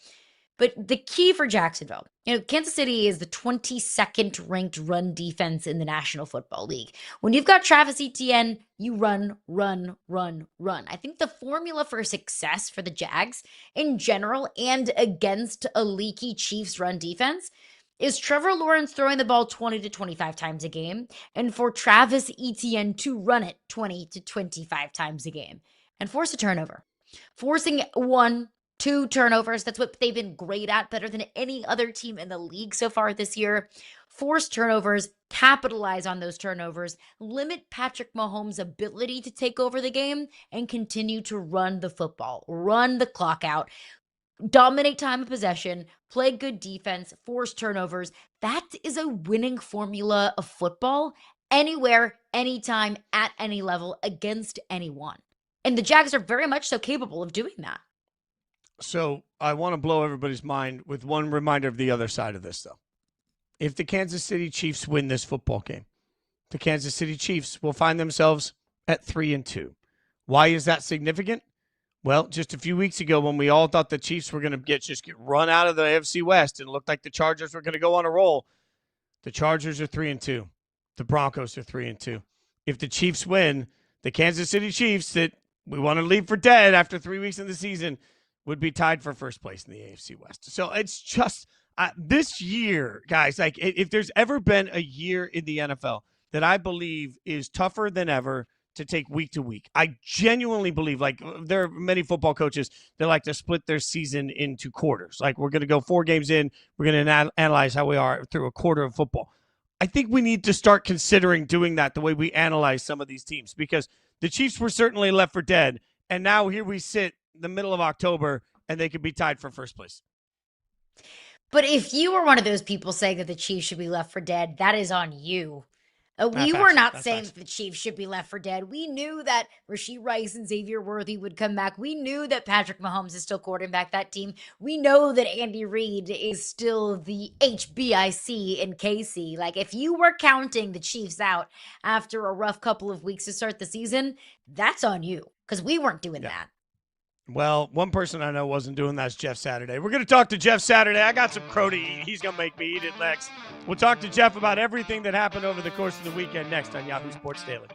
But the key for Jacksonville, Kansas City is the 22nd ranked run defense in the National Football League. When you've got Travis Etienne, you run, run, run, run. I think the formula for success for the Jags in general and against a leaky Chiefs run defense is Trevor Lawrence throwing the ball 20 to 25 times a game, and for Travis Etienne to run it 20 to 25 times a game and force a turnover. Forcing 1-2 turnovers. That's what they've been great at, better than any other team in the league so far this year. Force turnovers, capitalize on those turnovers, limit Patrick Mahomes' ability to take over the game, and continue to run the football, run the clock out, dominate time of possession, play good defense, force turnovers. That is a winning formula of football anywhere, anytime, at any level, against anyone. And the Jags are very much so capable of doing that. So I want to blow everybody's mind with one reminder of the other side of this, though. If the Kansas City Chiefs win this football game, the Kansas City Chiefs will find themselves at 3-2. Why is that significant? Well, just a few weeks ago when we all thought the Chiefs were going to get run out of the AFC West and it looked like the Chargers were going to go on a roll, the Chargers are 3-2. The Broncos are 3-2. If the Chiefs win, the Kansas City Chiefs that we want to leave for dead after 3 weeks in the season would be tied for first place in the AFC West. So it's just this year, guys, like if there's ever been a year in the NFL that I believe is tougher than ever to take week to week. I genuinely believe, like, there are many football coaches that like to split their season into quarters. Like, we're going to go 4 games in. We're going to analyze how we are through a quarter of football. I think we need to start considering doing that the way we analyze some of these teams, because the Chiefs were certainly left for dead. And now here we sit the middle of October and they could be tied for first place. But if you were one of those people saying that the Chiefs should be left for dead, that is on you. We were not saying that the Chiefs should be left for dead. We knew that Rashee Rice and Xavier Worthy would come back. We knew that Patrick Mahomes is still quarterback that team. We know that Andy Reid is still the HBIC in KC. Like, if you were counting the Chiefs out after a rough couple of weeks to start the season, that's on you, because we weren't doing that. Well, one person I know wasn't doing that is Jeff Saturday. We're going to talk to Jeff Saturday. I got some crow to eat. He's going to make me eat it next. We'll talk to Jeff about everything that happened over the course of the weekend next on Yahoo Sports Daily.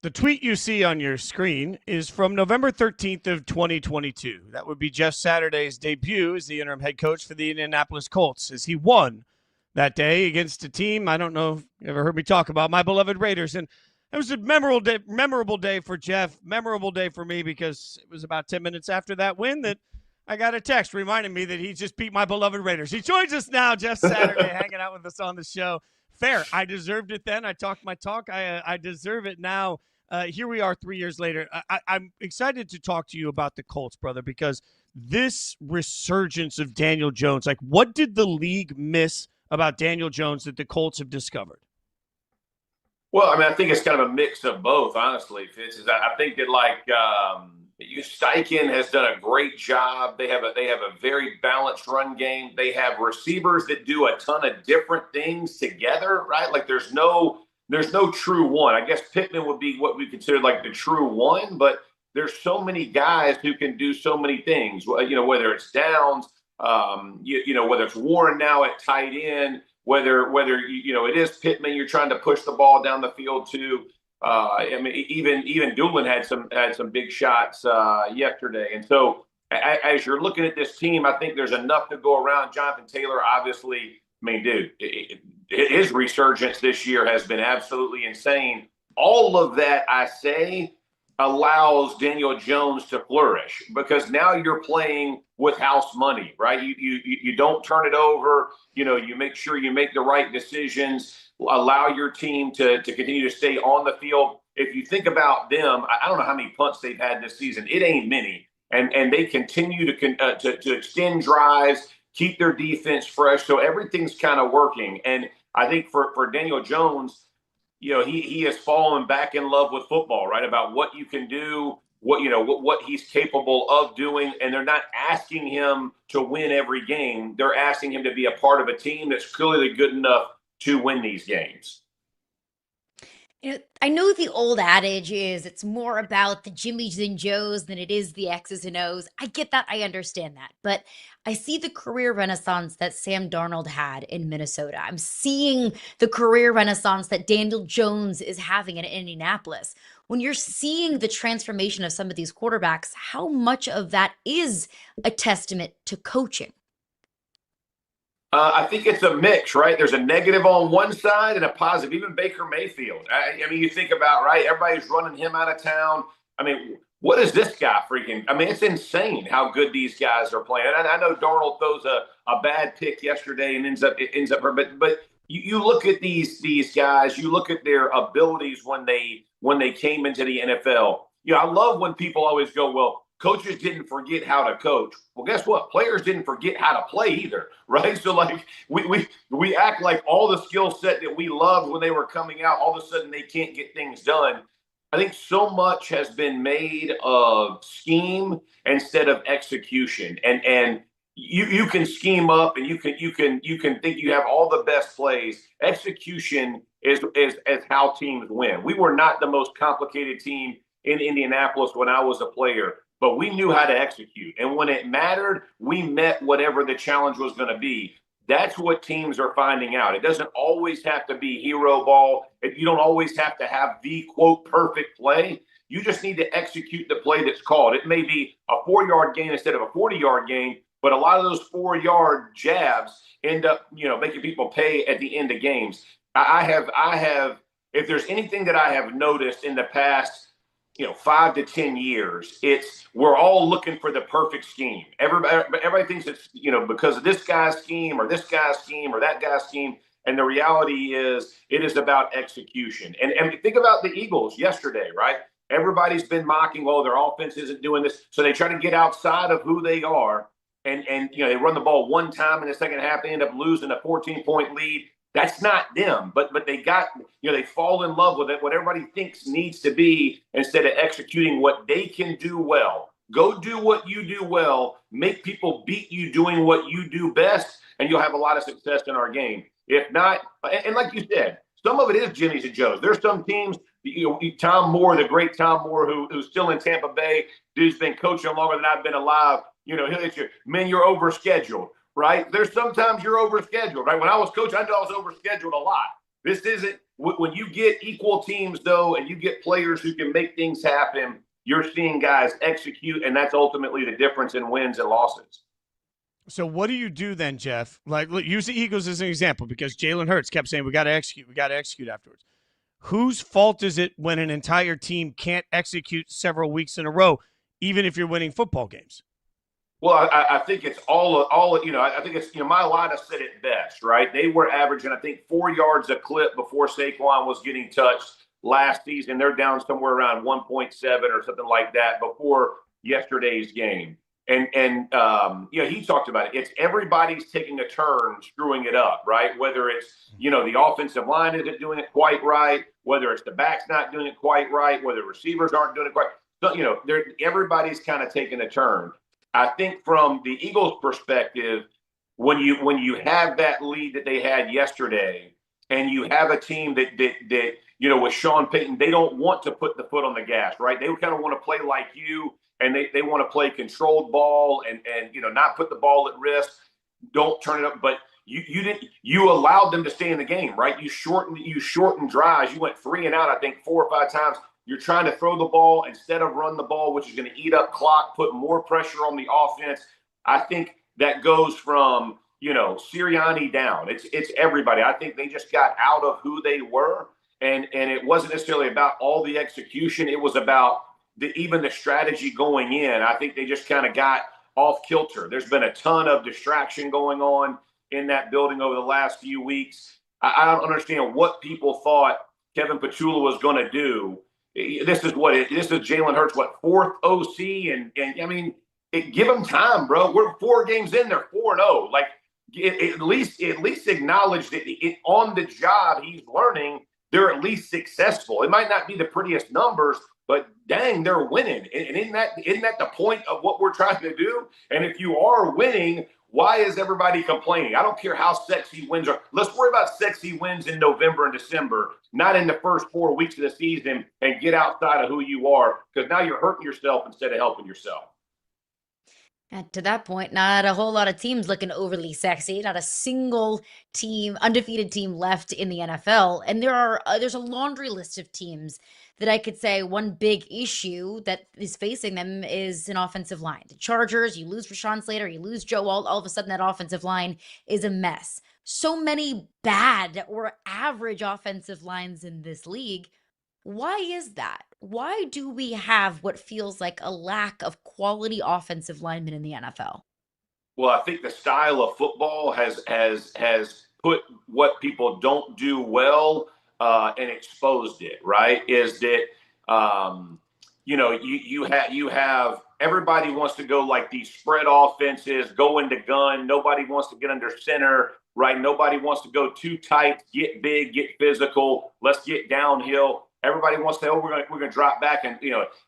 the tweet you see on your screen is from November 13th of 2022. That would be Jeff Saturday's debut as the interim head coach for the Indianapolis Colts, as he won that day against a team I don't know if you ever heard me talk about, my beloved Raiders. And it was a memorable day for Jeff, memorable day for me, because it was about 10 minutes after that win that I got a text reminding me that he just beat my beloved Raiders. He joins us now, Jeff Saturday, hanging out with us on the show. Fair. I deserved it then. I talked my talk. I deserve it now. Here we are 3 years later. I'm excited to talk to you about the Colts, brother, because this resurgence of Daniel Jones, like, what did the league miss about Daniel Jones that the Colts have discovered? Well, I mean, I think it's kind of a mix of both, honestly, Fitz. I think that, like, Steichen has done a great job. They have a very balanced run game. They have receivers that do a ton of different things together, right? Like, there's no true one. I guess Pittman would be what we consider like the true one, but there's so many guys who can do so many things. You know, whether it's Downs, whether it's Warren now at tight end, whether it is Pittman, you're trying to push the ball down the field too. I mean, even Doolin had some big shots yesterday, and so as you're looking at this team, I think there's enough to go around. Jonathan Taylor, obviously, I mean, dude, his resurgence this year has been absolutely insane. All of that, I say, allows Daniel Jones to flourish, because now you're playing with house money, right? You don't turn it over. You know, you make sure you make the right decisions, allow your team to continue to stay on the field. If you think about them, I don't know how many punts they've had this season. It ain't many. And they continue to extend drives, keep their defense fresh. So everything's kind of working. And I think for Daniel Jones, you know, he has fallen back in love with football, right? About what you can do, what he's capable of doing. And they're not asking him to win every game. They're asking him to be a part of a team that's clearly good enough to win these games. You know, I know the old adage is it's more about the Jimmys and Joes than it is the X's and O's. I get that. I understand that. But I see the career renaissance that Sam Darnold had in Minnesota. I'm seeing the career renaissance that Daniel Jones is having in Indianapolis. When you're seeing the transformation of some of these quarterbacks, how much of that is a testament to coaching? I think it's a mix, right? There's a negative on one side and a positive. Even Baker Mayfield. I mean, you think about, right, everybody's running him out of town. I mean, what is this guy freaking? I mean, it's insane how good these guys are playing. And I know Darnold throws a bad pick yesterday and ends up but you look at these guys, you look at their abilities when they came into the NFL. You know, I love when people always go, well, coaches didn't forget how to coach. Well, guess what? Players didn't forget how to play either, right? So, like, we act like all the skill set that we loved when they were coming out, all of a sudden they can't get things done. I think so much has been made of scheme instead of execution. And you can scheme up and you can think you have all the best plays. Execution is how teams win. We were not the most complicated team in Indianapolis when I was a player, but we knew how to execute. And when it mattered, we met whatever the challenge was going to be. That's what teams are finding out. It doesn't always have to be hero ball. You don't always have to have the, quote, perfect play. You just need to execute the play that's called. It may be a 4-yard gain instead of a 40-yard gain, but a lot of those 4-yard jabs end up, making people pay at the end of games. I have, if there's anything that I have noticed in the past, 5 to 10 years, we're all looking for the perfect scheme. Everybody thinks it's, because of this guy's scheme or this guy's scheme or that guy's scheme. And the reality is it is about execution. And think about the Eagles yesterday, right? Everybody's been mocking, oh, their offense isn't doing this. So they try to get outside of who they are. And they run the ball one time in the second half. They end up losing a 14-point lead. That's not them, but they got, they fall in love with it, what everybody thinks needs to be, instead of executing what they can do well. Go do what you do well, make people beat you doing what you do best, and you'll have a lot of success in our game. If not, and like you said, some of it is Jimmys and Joes. There's some teams, Tom Moore, the great Tom Moore, who's still in Tampa Bay, dude's been coaching longer than I've been alive. He'll hit you, man, you're overscheduled. Right? There's sometimes you're overscheduled, right? When I was coaching, I knew I was overscheduled a lot. This isn't when you get equal teams, though, and you get players who can make things happen, you're seeing guys execute, and that's ultimately the difference in wins and losses. So what do you do then, Jeff? Like, look, use the Eagles as an example because Jalen Hurts kept saying, we got to execute afterwards. Whose fault is it when an entire team can't execute several weeks in a row, even if you're winning football games? Well, I think it's all, I think it's, Maye said it best, right? They were averaging, I think, 4 yards a clip before Saquon was getting touched last season. They're down somewhere around 1.7 or something like that before yesterday's game. And he talked about it. It's everybody's taking a turn screwing it up, right? Whether it's, the offensive line isn't doing it quite right, whether it's the backs not doing it quite right, whether receivers aren't doing it quite. So, everybody's kind of taking a turn. I think from the Eagles' perspective, when you have that lead that they had yesterday, and you have a team that with Sean Payton, they don't want to put the foot on the gas, right? They kind of want to play like you, and they want to play controlled ball and not put the ball at risk. Don't turn it up, but you allowed them to stay in the game, right? You shortened drives. You went 3 and out, I think 4 or 5 times. You're trying to throw the ball instead of run the ball, which is going to eat up clock, put more pressure on the offense. I think that goes from, Sirianni down. It's everybody. I think they just got out of who they were, and it wasn't necessarily about all the execution. It was about even the strategy going in. I think they just kind of got off kilter. There's been a ton of distraction going on in that building over the last few weeks. I don't understand what people thought Kevin Petula was going to do. This is Jalen Hurts, 4th OC, and I mean, give him time, bro. We're 4 games in, they're 4-0. Like, at least acknowledge that on the job he's learning, they're at least successful. It might not be the prettiest numbers, but dang, they're winning. And isn't that the point of what we're trying to do? And if you are winning, why is everybody complaining? I don't care how sexy wins are. Let's worry about sexy wins in November and December, not in the first 4 weeks of the season, and get outside of who you are, because now you're hurting yourself instead of helping yourself. And to that point, not a whole lot of teams looking overly sexy. Not a single team, undefeated team left in the NFL. And there's a laundry list of teams that I could say one big issue that is facing them is an offensive line. The Chargers, you lose Rashawn Slater, you lose Joe Alt, all of a sudden that offensive line is a mess. So many bad or average offensive lines in this league. Why is that? Why do we have what feels like a lack of quality offensive linemen in the NFL? Well, I think the style of football has put what people don't do well and exposed it, right? Is that you have everybody wants to go like these spread offenses, go into gun. Nobody wants to get under center, right? Nobody wants to go too tight, get big, get physical. Let's get downhill. Everybody wants to say, we're gonna drop back, and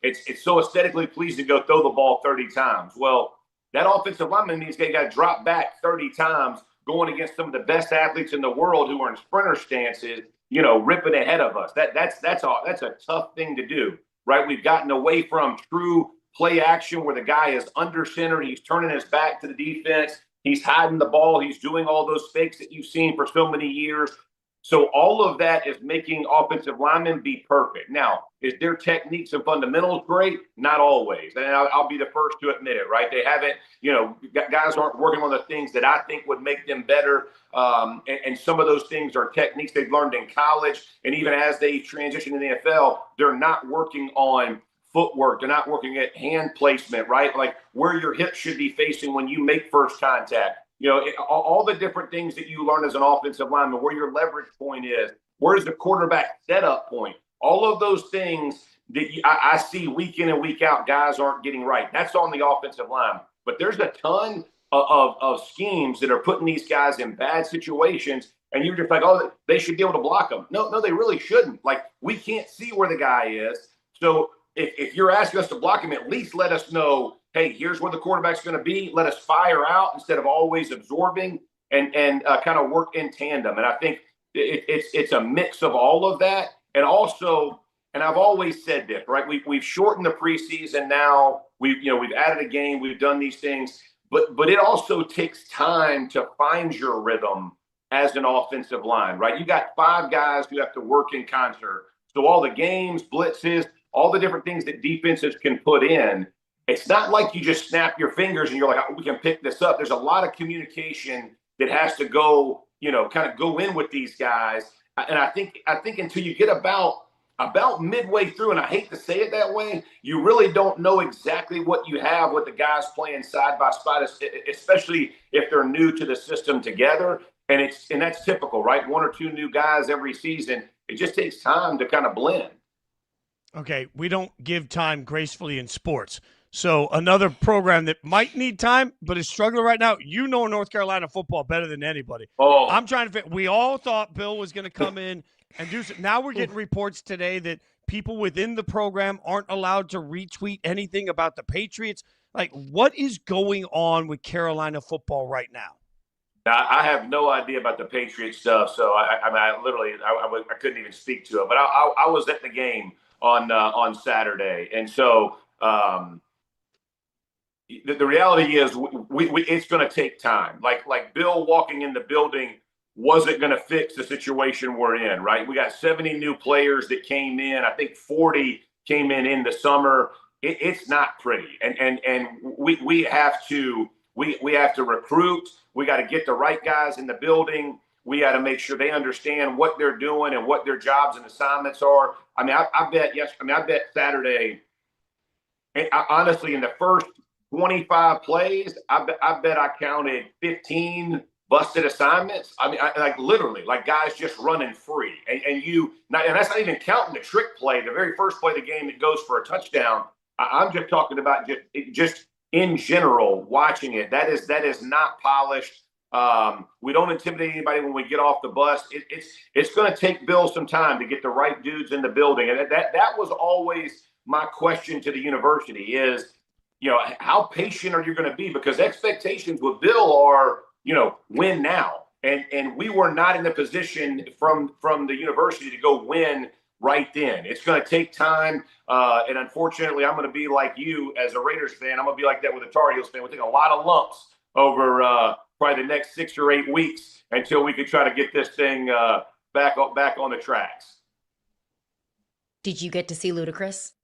it's so aesthetically pleasing to go throw the ball 30 times. Well, that offensive lineman means they got to drop back 30 times, going against some of the best athletes in the world who are in sprinter stances, ripping ahead of us. That's a tough thing to do, right? We've gotten away from true play action where the guy is under center, he's turning his back to the defense, he's hiding the ball, he's doing all those fakes that you've seen for so many years. So all of that is making offensive linemen be perfect. Now, is their techniques and fundamentals great? Not always. And I'll be the first to admit it, right? They haven't, guys aren't working on the things that I think would make them better. And some of those things are techniques they've learned in college. And even as they transition to the NFL, they're not working on footwork. They're not working at hand placement, right? Like where your hips should be facing when you make first contact. All the different things that you learn as an offensive lineman, where your leverage point is, where's the quarterback setup point, all of those things that I see week in and week out, guys aren't getting right. That's on the offensive line. But there's a ton of schemes that are putting these guys in bad situations, and you're just like, oh, they should be able to block them. No, they really shouldn't. Like, we can't see where the guy is. So if you're asking us to block him, at least let us know, hey, here's where the quarterback's going to be. Let us fire out instead of always absorbing and kind of work in tandem. And I think it's a mix of all of that. And also, and I've always said this, right? We've shortened the preseason now. We've added a game. We've done these things. But it also takes time to find your rhythm as an offensive line, right? You got 5 guys who have to work in concert. So all the games, blitzes, all the different things that defenses can put in, it's not like you just snap your fingers and you're like, oh, we can pick this up. There's a lot of communication that has to go, kind of go in with these guys. And I think until you get about midway through, and I hate to say it that way, you really don't know exactly what you have with the guys playing side by side, especially if they're new to the system together. And that's typical, right? 1 or 2 new guys every season. It just takes time to kind of blend. Okay, we don't give time gracefully in sports. So another program that might need time but is struggling right now, North Carolina football better than anybody. Oh, I'm trying to fit. We all thought Bill was going to come in and do some. Now we're getting reports today that people within the program aren't allowed to retweet anything about the Patriots. Like, what is going on with Carolina football right now? I have no idea about the Patriots stuff, so I literally couldn't even speak to it. But I was at the game on Saturday, and so the reality is it's going to take time. Like Bill walking in the building wasn't going to fix the situation we're in, right? We got 70 new players that came in. I think 40 came in the summer. It's not pretty, and we have to recruit. We got to get the right guys in the building. We got to make sure they understand what they're doing and what their jobs and assignments are. I mean, I bet Saturday. Honestly, in the first 25 plays, I bet I counted 15 busted assignments. I mean, literally, guys just running free. And that's not even counting the trick play, the very first play of the game that goes for a touchdown. I'm just talking about just in general, watching it. That is not polished. We don't intimidate anybody when we get off the bus. It's going to take Bill some time to get the right dudes in the building. And that was always my question to the university is, how patient are you going to be? Because expectations with Bill are, win now. And we were not in the position from the university to go win right then. It's going to take time. And unfortunately, I'm going to be like you as a Raiders fan. I'm going to be like that with a Tar Heels fan. We'll take a lot of lumps over probably the next 6 or 8 weeks until we could try to get this thing back on the tracks. Did you get to see Ludacris?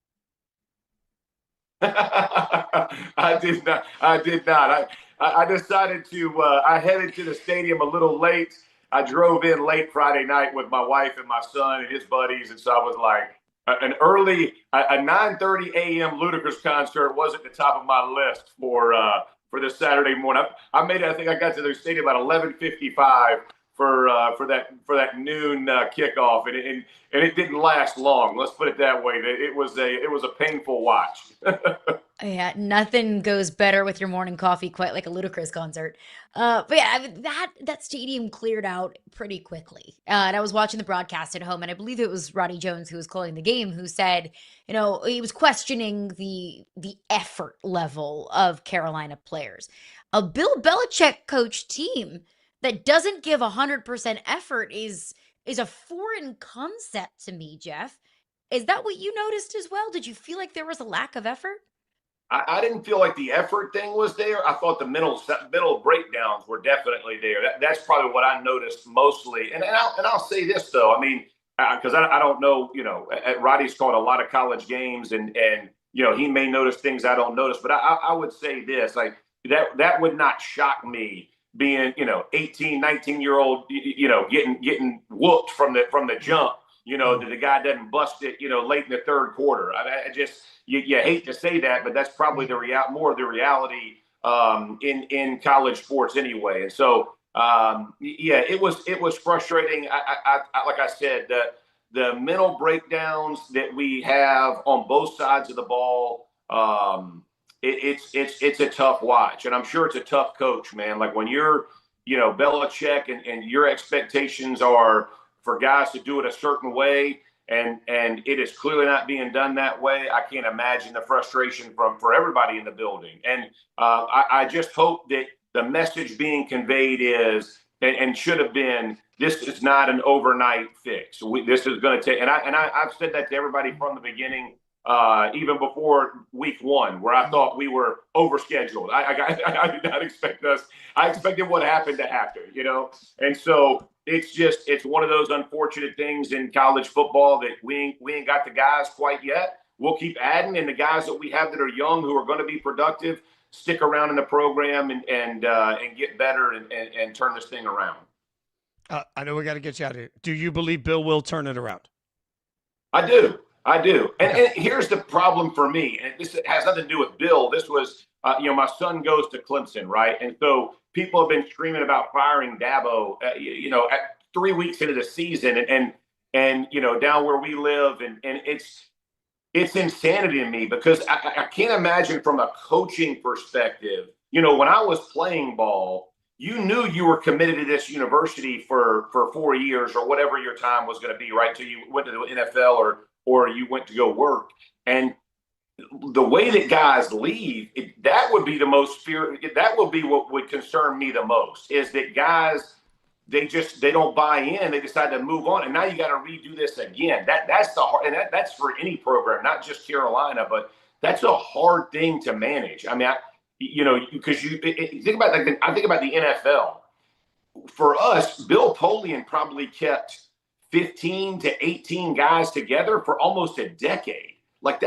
I did not. I decided to. I headed to the stadium a little late. I drove in late Friday night with my wife and my son and his buddies, and so I was like, a 9:30 a.m. Ludacris concert was at the top of my list for this Saturday morning. I made it. I think I got to the stadium about 11:55 for that noon kickoff, and it didn't last long. Let's put it that way. It was a painful watch. Yeah, nothing goes better with your morning coffee quite like a Ludacris concert. But yeah, that stadium cleared out pretty quickly. And I was watching the broadcast at home, and I believe it was Roddy Jones who was calling the game, who said, he was questioning the effort level of Carolina players. A Bill Belichick coach team that doesn't give 100% effort is a foreign concept to me, Jeff. Is that what you noticed as well? Did you feel like there was a lack of effort? I didn't feel like the effort thing was there. I thought the mental breakdowns were definitely there. That's probably what I noticed mostly. And I'll say this though. I mean, because I don't know. Roddy's called a lot of college games, and he may notice things I don't notice. But I would say this, like that would not shock me. Being 18, 19-year-old, getting whooped from the jump. That the guy doesn't bust it, late in the third quarter. I just you hate to say that, but that's probably more of the reality in college sports anyway. And so it was frustrating. I like I said, the mental breakdowns that we have on both sides of the ball. It's a tough watch, and I'm sure it's a tough coach, man. Like when you're, Belichick and your expectations are for guys to do it a certain way, and it is clearly not being done that way. I can't imagine the frustration for everybody in the building. And I just hope that the message being conveyed is and should have been, this is not an overnight fix. This is going to take, and I've said that to everybody from the beginning. even before week 1, where I thought we were overscheduled. I did not expect us. I expected what happened to happen, And so it's one of those unfortunate things in college football that we ain't got the guys quite yet. We'll keep adding, and the guys that we have that are young who are going to be productive stick around in the program and get better and turn this thing around. I know we got to get you out of here. Do you believe Bill will turn it around? I do. And here's the problem for me, and this has nothing to do with Bill. This was, my son goes to Clemson, right? And so people have been screaming about firing Dabo, at 3 weeks into the season, and down where we live, and it's insanity to me because I can't imagine from a coaching perspective. When I was playing ball, you knew you were committed to this university for 4 years or whatever your time was going to be, right? Till you went to the NFL or you went to go work. And the way that guys leave, that would be the most fear. That would be what would concern me the most, is that guys, they don't buy in. They decide to move on. And now you got to redo this again. That's the hard, and that's for any program, not just Carolina, but that's a hard thing to manage. I mean, because you think about, I think about the NFL. For us, Bill Polian probably kept 15 to 18 guys together for almost a decade. Like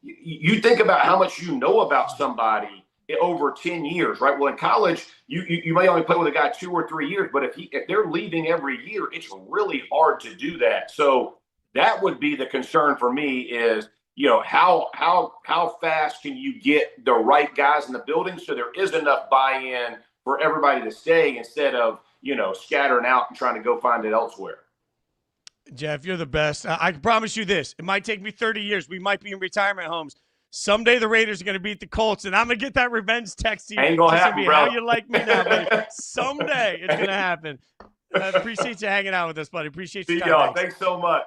you think about how much you know about somebody over 10 years, right? Well, in college, you may only play with a guy 2 or 3 years, but if they're leaving every year, it's really hard to do that. So that would be the concern for me is, how fast can you get the right guys in the building so there is enough buy-in for everybody to stay instead of, scattering out and trying to go find it elsewhere. Jeff, you're the best. I can promise you this. It might take me 30 years. We might be in retirement homes. Someday the Raiders are going to beat the Colts, and I'm going to get that revenge text to you. Ain't going to happen, bro. How you like me now, buddy. Someday it's going to happen. Appreciate you hanging out with us, buddy. Appreciate you. See y'all. Thanks so much.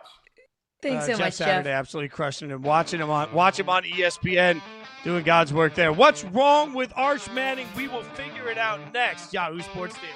Thanks so Jeff much, Saturday, Jeff. absolutely crushing him. Watch him on ESPN, doing God's work there. What's wrong with Arch Manning? We will figure it out next. Yahoo Sports Daily.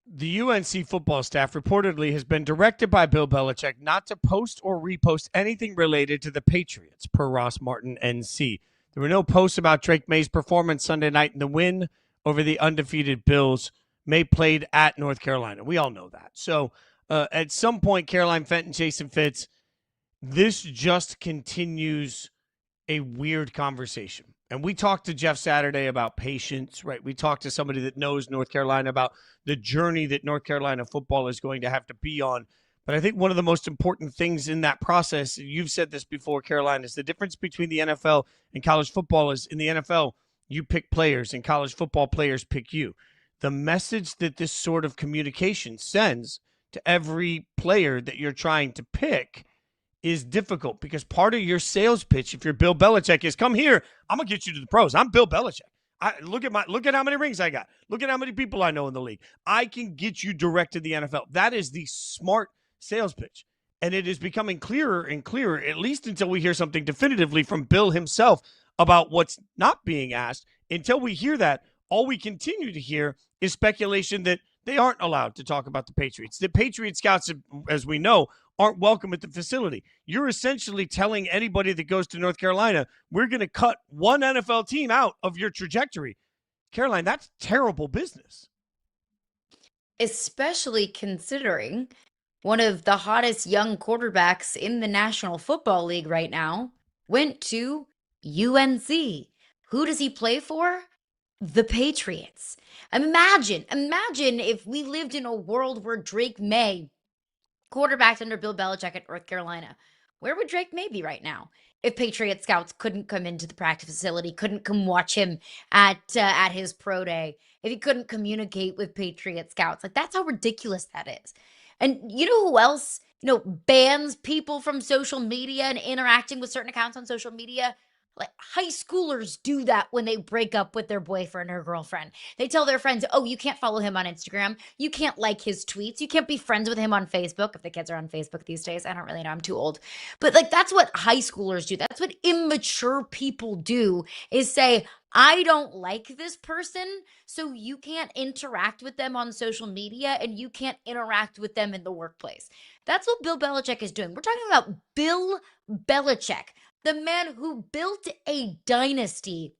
The UNC football staff reportedly has been directed by Bill Belichick not to post or repost anything related to the Patriots, per Ross Martin, NC. There were no posts about Drake Maye's performance Sunday night in the win over the undefeated Bills. Maye played at North Carolina. We all know that. So at some point, Caroline Fenton, Jason Fitz, this just continues a weird conversation. And we talked to Jeff Saturday about patience, right? We talked to somebody that knows North Carolina about the journey that North Carolina football is going to have to be on. But I think one of the most important things in that process, you've said this before, Caroline, is the difference between the NFL and college football is in the NFL, you pick players, and college football players pick you. The message that this sort of communication sends to every player that you're trying to pick is difficult because part of your sales pitch, if you're Bill Belichick, is come here. I'm gonna get you to the pros. I'm Bill Belichick. Look at how many rings I got. Look at how many people I know in the league. I can get you direct to the NFL. That is the smart sales pitch, and it is becoming clearer and clearer. At least until we hear something definitively from Bill himself about what's not being asked. Until we hear that, all we continue to hear is speculation that they aren't allowed to talk about the Patriots. The Patriot scouts, as we know, aren't welcome at the facility. You're essentially telling anybody that goes to North Carolina, we're going to cut one NFL team out of your trajectory. Caroline, that's terrible business. Especially considering one of the hottest young quarterbacks in the National Football League right now went to UNC. Who does he play for? The Patriots. Imagine if we lived in a world where Drake Maye quarterbacked under Bill Belichick at North Carolina. Where would Drake Maye be right now if Patriot scouts couldn't come into the practice facility, couldn't come watch him at his pro day, if he couldn't communicate with Patriot scouts? Like, that's how ridiculous that is. And you know who else, bans people from social media and interacting with certain accounts on social media? Like, high schoolers do that when they break up with their boyfriend or girlfriend. They tell their friends, oh, you can't follow him on Instagram. You can't like his tweets. You can't be friends with him on Facebook. If the kids are on Facebook these days, I don't really know. I'm too old. But like, that's what high schoolers do. That's what immature people do, is say, I don't like this person, so you can't interact with them on social media and you can't interact with them in the workplace. That's what Bill Belichick is doing. We're talking about Bill Belichick, the man who built a dynasty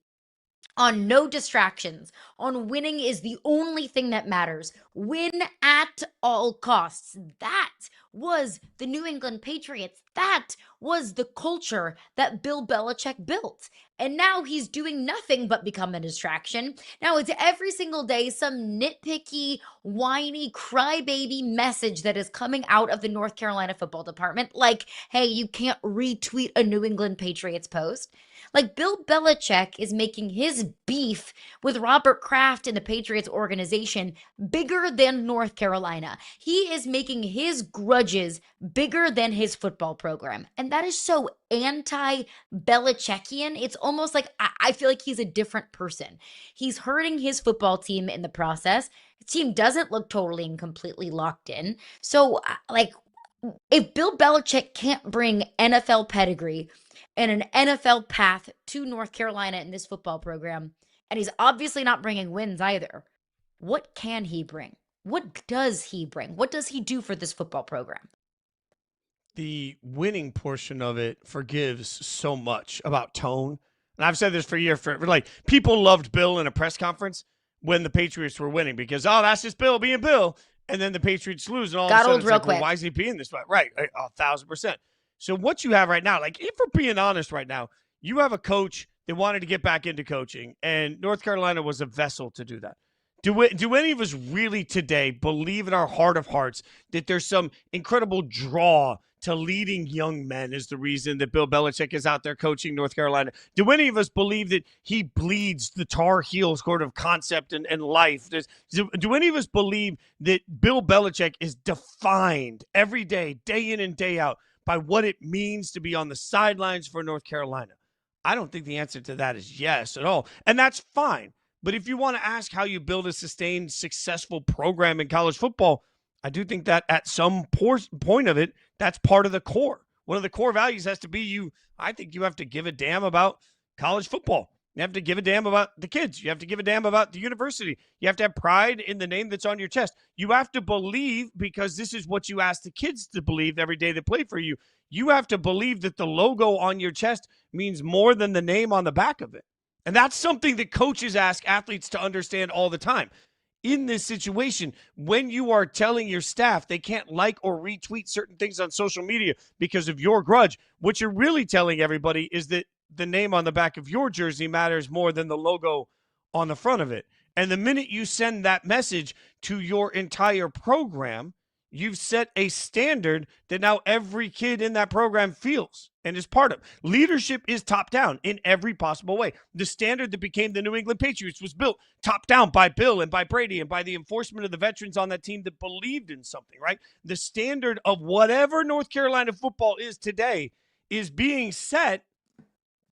on no distractions, on winning is the only thing that matters. Win at all costs. That was the New England Patriots. That was the culture that Bill Belichick built. And now he's doing nothing but become a distraction. Now it's every single day some nitpicky, whiny, crybaby message that is coming out of the North Carolina football department. Like, hey, you can't retweet a New England Patriots post. Like, Bill Belichick is making his beef with Robert Kraft and the Patriots organization bigger than North Carolina. He is making his grudges bigger than his football program. And that is so anti-Belichickian. It's almost like I feel like he's a different person. He's hurting his football team in the process. The team doesn't look totally and completely locked in. So, like, if Bill Belichick can't bring NFL pedigree and an NFL path to North Carolina in this football program, and he's obviously not bringing wins either, what can he bring? What does he bring? What does he do for this football program? The winning portion of it forgives so much about tone. And I've said this for years. Like, people loved Bill in a press conference when the Patriots were winning because, oh, that's just Bill being Bill. And then the Patriots lose, and all Got of a sudden old it's real like, well, quick. why is he being this way? Right, 1,000%. So what you have right now, like, if we're being honest right now, you have a coach that wanted to get back into coaching, and North Carolina was a vessel to do that. Do any of us really today believe in our heart of hearts that there's some incredible draw to leading young men is the reason that Bill Belichick is out there coaching North Carolina? Do any of us believe that he bleeds the Tar Heels sort of concept and life? Do any of us believe that Bill Belichick is defined every day, day in and day out, by what it means to be on the sidelines for North Carolina? I don't think the answer to that is yes at all. And that's fine. But if you want to ask how you build a sustained, successful program in college football, I do think that at some point of it, that's part of the core. One of the core values has to be I think you have to give a damn about college football. You have to give a damn about the kids. You have to give a damn about the university. You have to have pride in the name that's on your chest. You have to believe, because this is what you ask the kids to believe every day they play for you. You have to believe that the logo on your chest means more than the name on the back of it. And that's something that coaches ask athletes to understand all the time. In this situation, when you are telling your staff they can't like or retweet certain things on social media because of your grudge, what you're really telling everybody is that the name on the back of your jersey matters more than the logo on the front of it. And the minute you send that message to your entire program, you've set a standard that now every kid in that program feels and is part of. Leadership is top down in every possible way. The standard that became the New England Patriots was built top down by Bill and by Brady and by the enforcement of the veterans on that team that believed in something, right? The standard of whatever North Carolina football is today is being set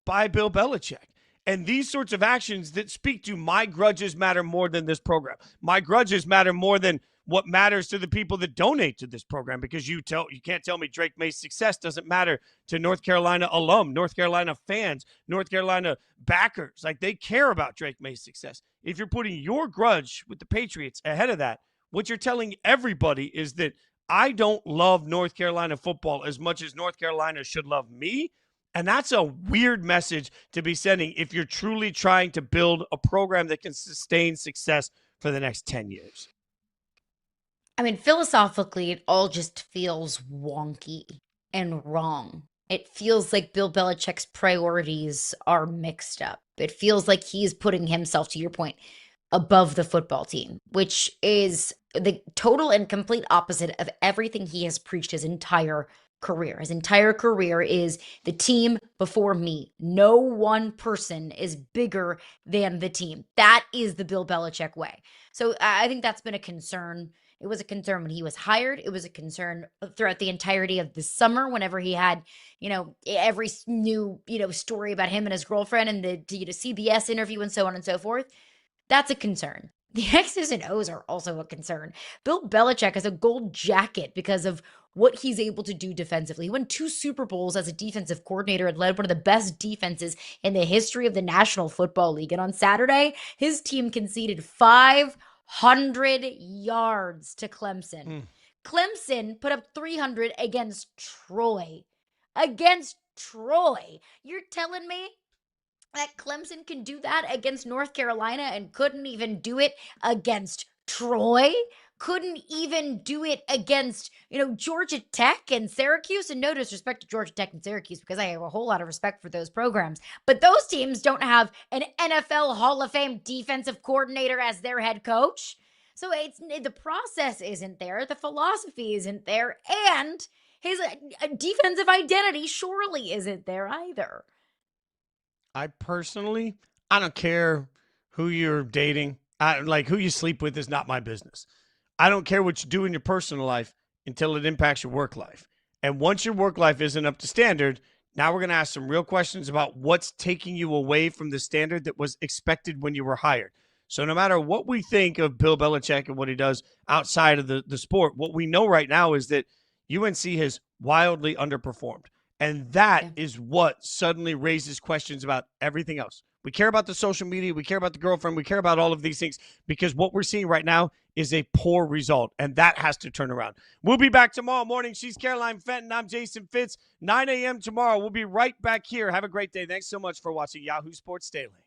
by Bill Belichick. And these sorts of actions that speak to my grudges matter more than this program. My grudges matter more than what matters to the people that donate to this program, because you can't tell me Drake Maye's success doesn't matter to North Carolina alum, North Carolina fans, North Carolina backers. Like, they care about Drake Maye's success. If you're putting your grudge with the Patriots ahead of that, what you're telling everybody is that I don't love North Carolina football as much as North Carolina should love me. And that's a weird message to be sending if you're truly trying to build a program that can sustain success for the next 10 years. I mean, philosophically, it all just feels wonky and wrong. It feels like Bill Belichick's priorities are mixed up. It feels like he's putting himself, to your point, above the football team, which is the total and complete opposite of everything he has preached his entire career. His entire career is the team before me. No one person is bigger than the team. That is the Bill Belichick way. So I think that's been a concern. It was a concern when he was hired. It was a concern throughout the entirety of the summer whenever he had, every new, story about him and his girlfriend and the CBS interview and so on and so forth. That's a concern. The X's and O's are also a concern. Bill Belichick has a gold jacket because of what he's able to do defensively. He won 2 Super Bowls as a defensive coordinator and led one of the best defenses in the history of the National Football League. And on Saturday, his team conceded 500 yards to Clemson. Clemson put up 300 against Troy. You're telling me that Clemson can do that against North Carolina and couldn't even do it against Troy? Couldn't even do it against, Georgia Tech and Syracuse? And no disrespect to Georgia Tech and Syracuse, because I have a whole lot of respect for those programs. But those teams don't have an NFL Hall of Fame defensive coordinator as their head coach. So the process isn't there. The philosophy isn't there. And his defensive identity surely isn't there either. I don't care who you're dating. Who you sleep with is not my business. I don't care what you do in your personal life until it impacts your work life. And once your work life isn't up to standard, now we're going to ask some real questions about what's taking you away from the standard that was expected when you were hired. So no matter what we think of Bill Belichick and what he does outside of the sport, what we know right now is that UNC has wildly underperformed. And that is what suddenly raises questions about everything else. We care about the social media. We care about the girlfriend. We care about all of these things because what we're seeing right now is a poor result, and that has to turn around. We'll be back tomorrow morning. She's Caroline Fenton. I'm Jason Fitz. 9 a.m. tomorrow. We'll be right back here. Have a great day. Thanks so much for watching Yahoo Sports Daily.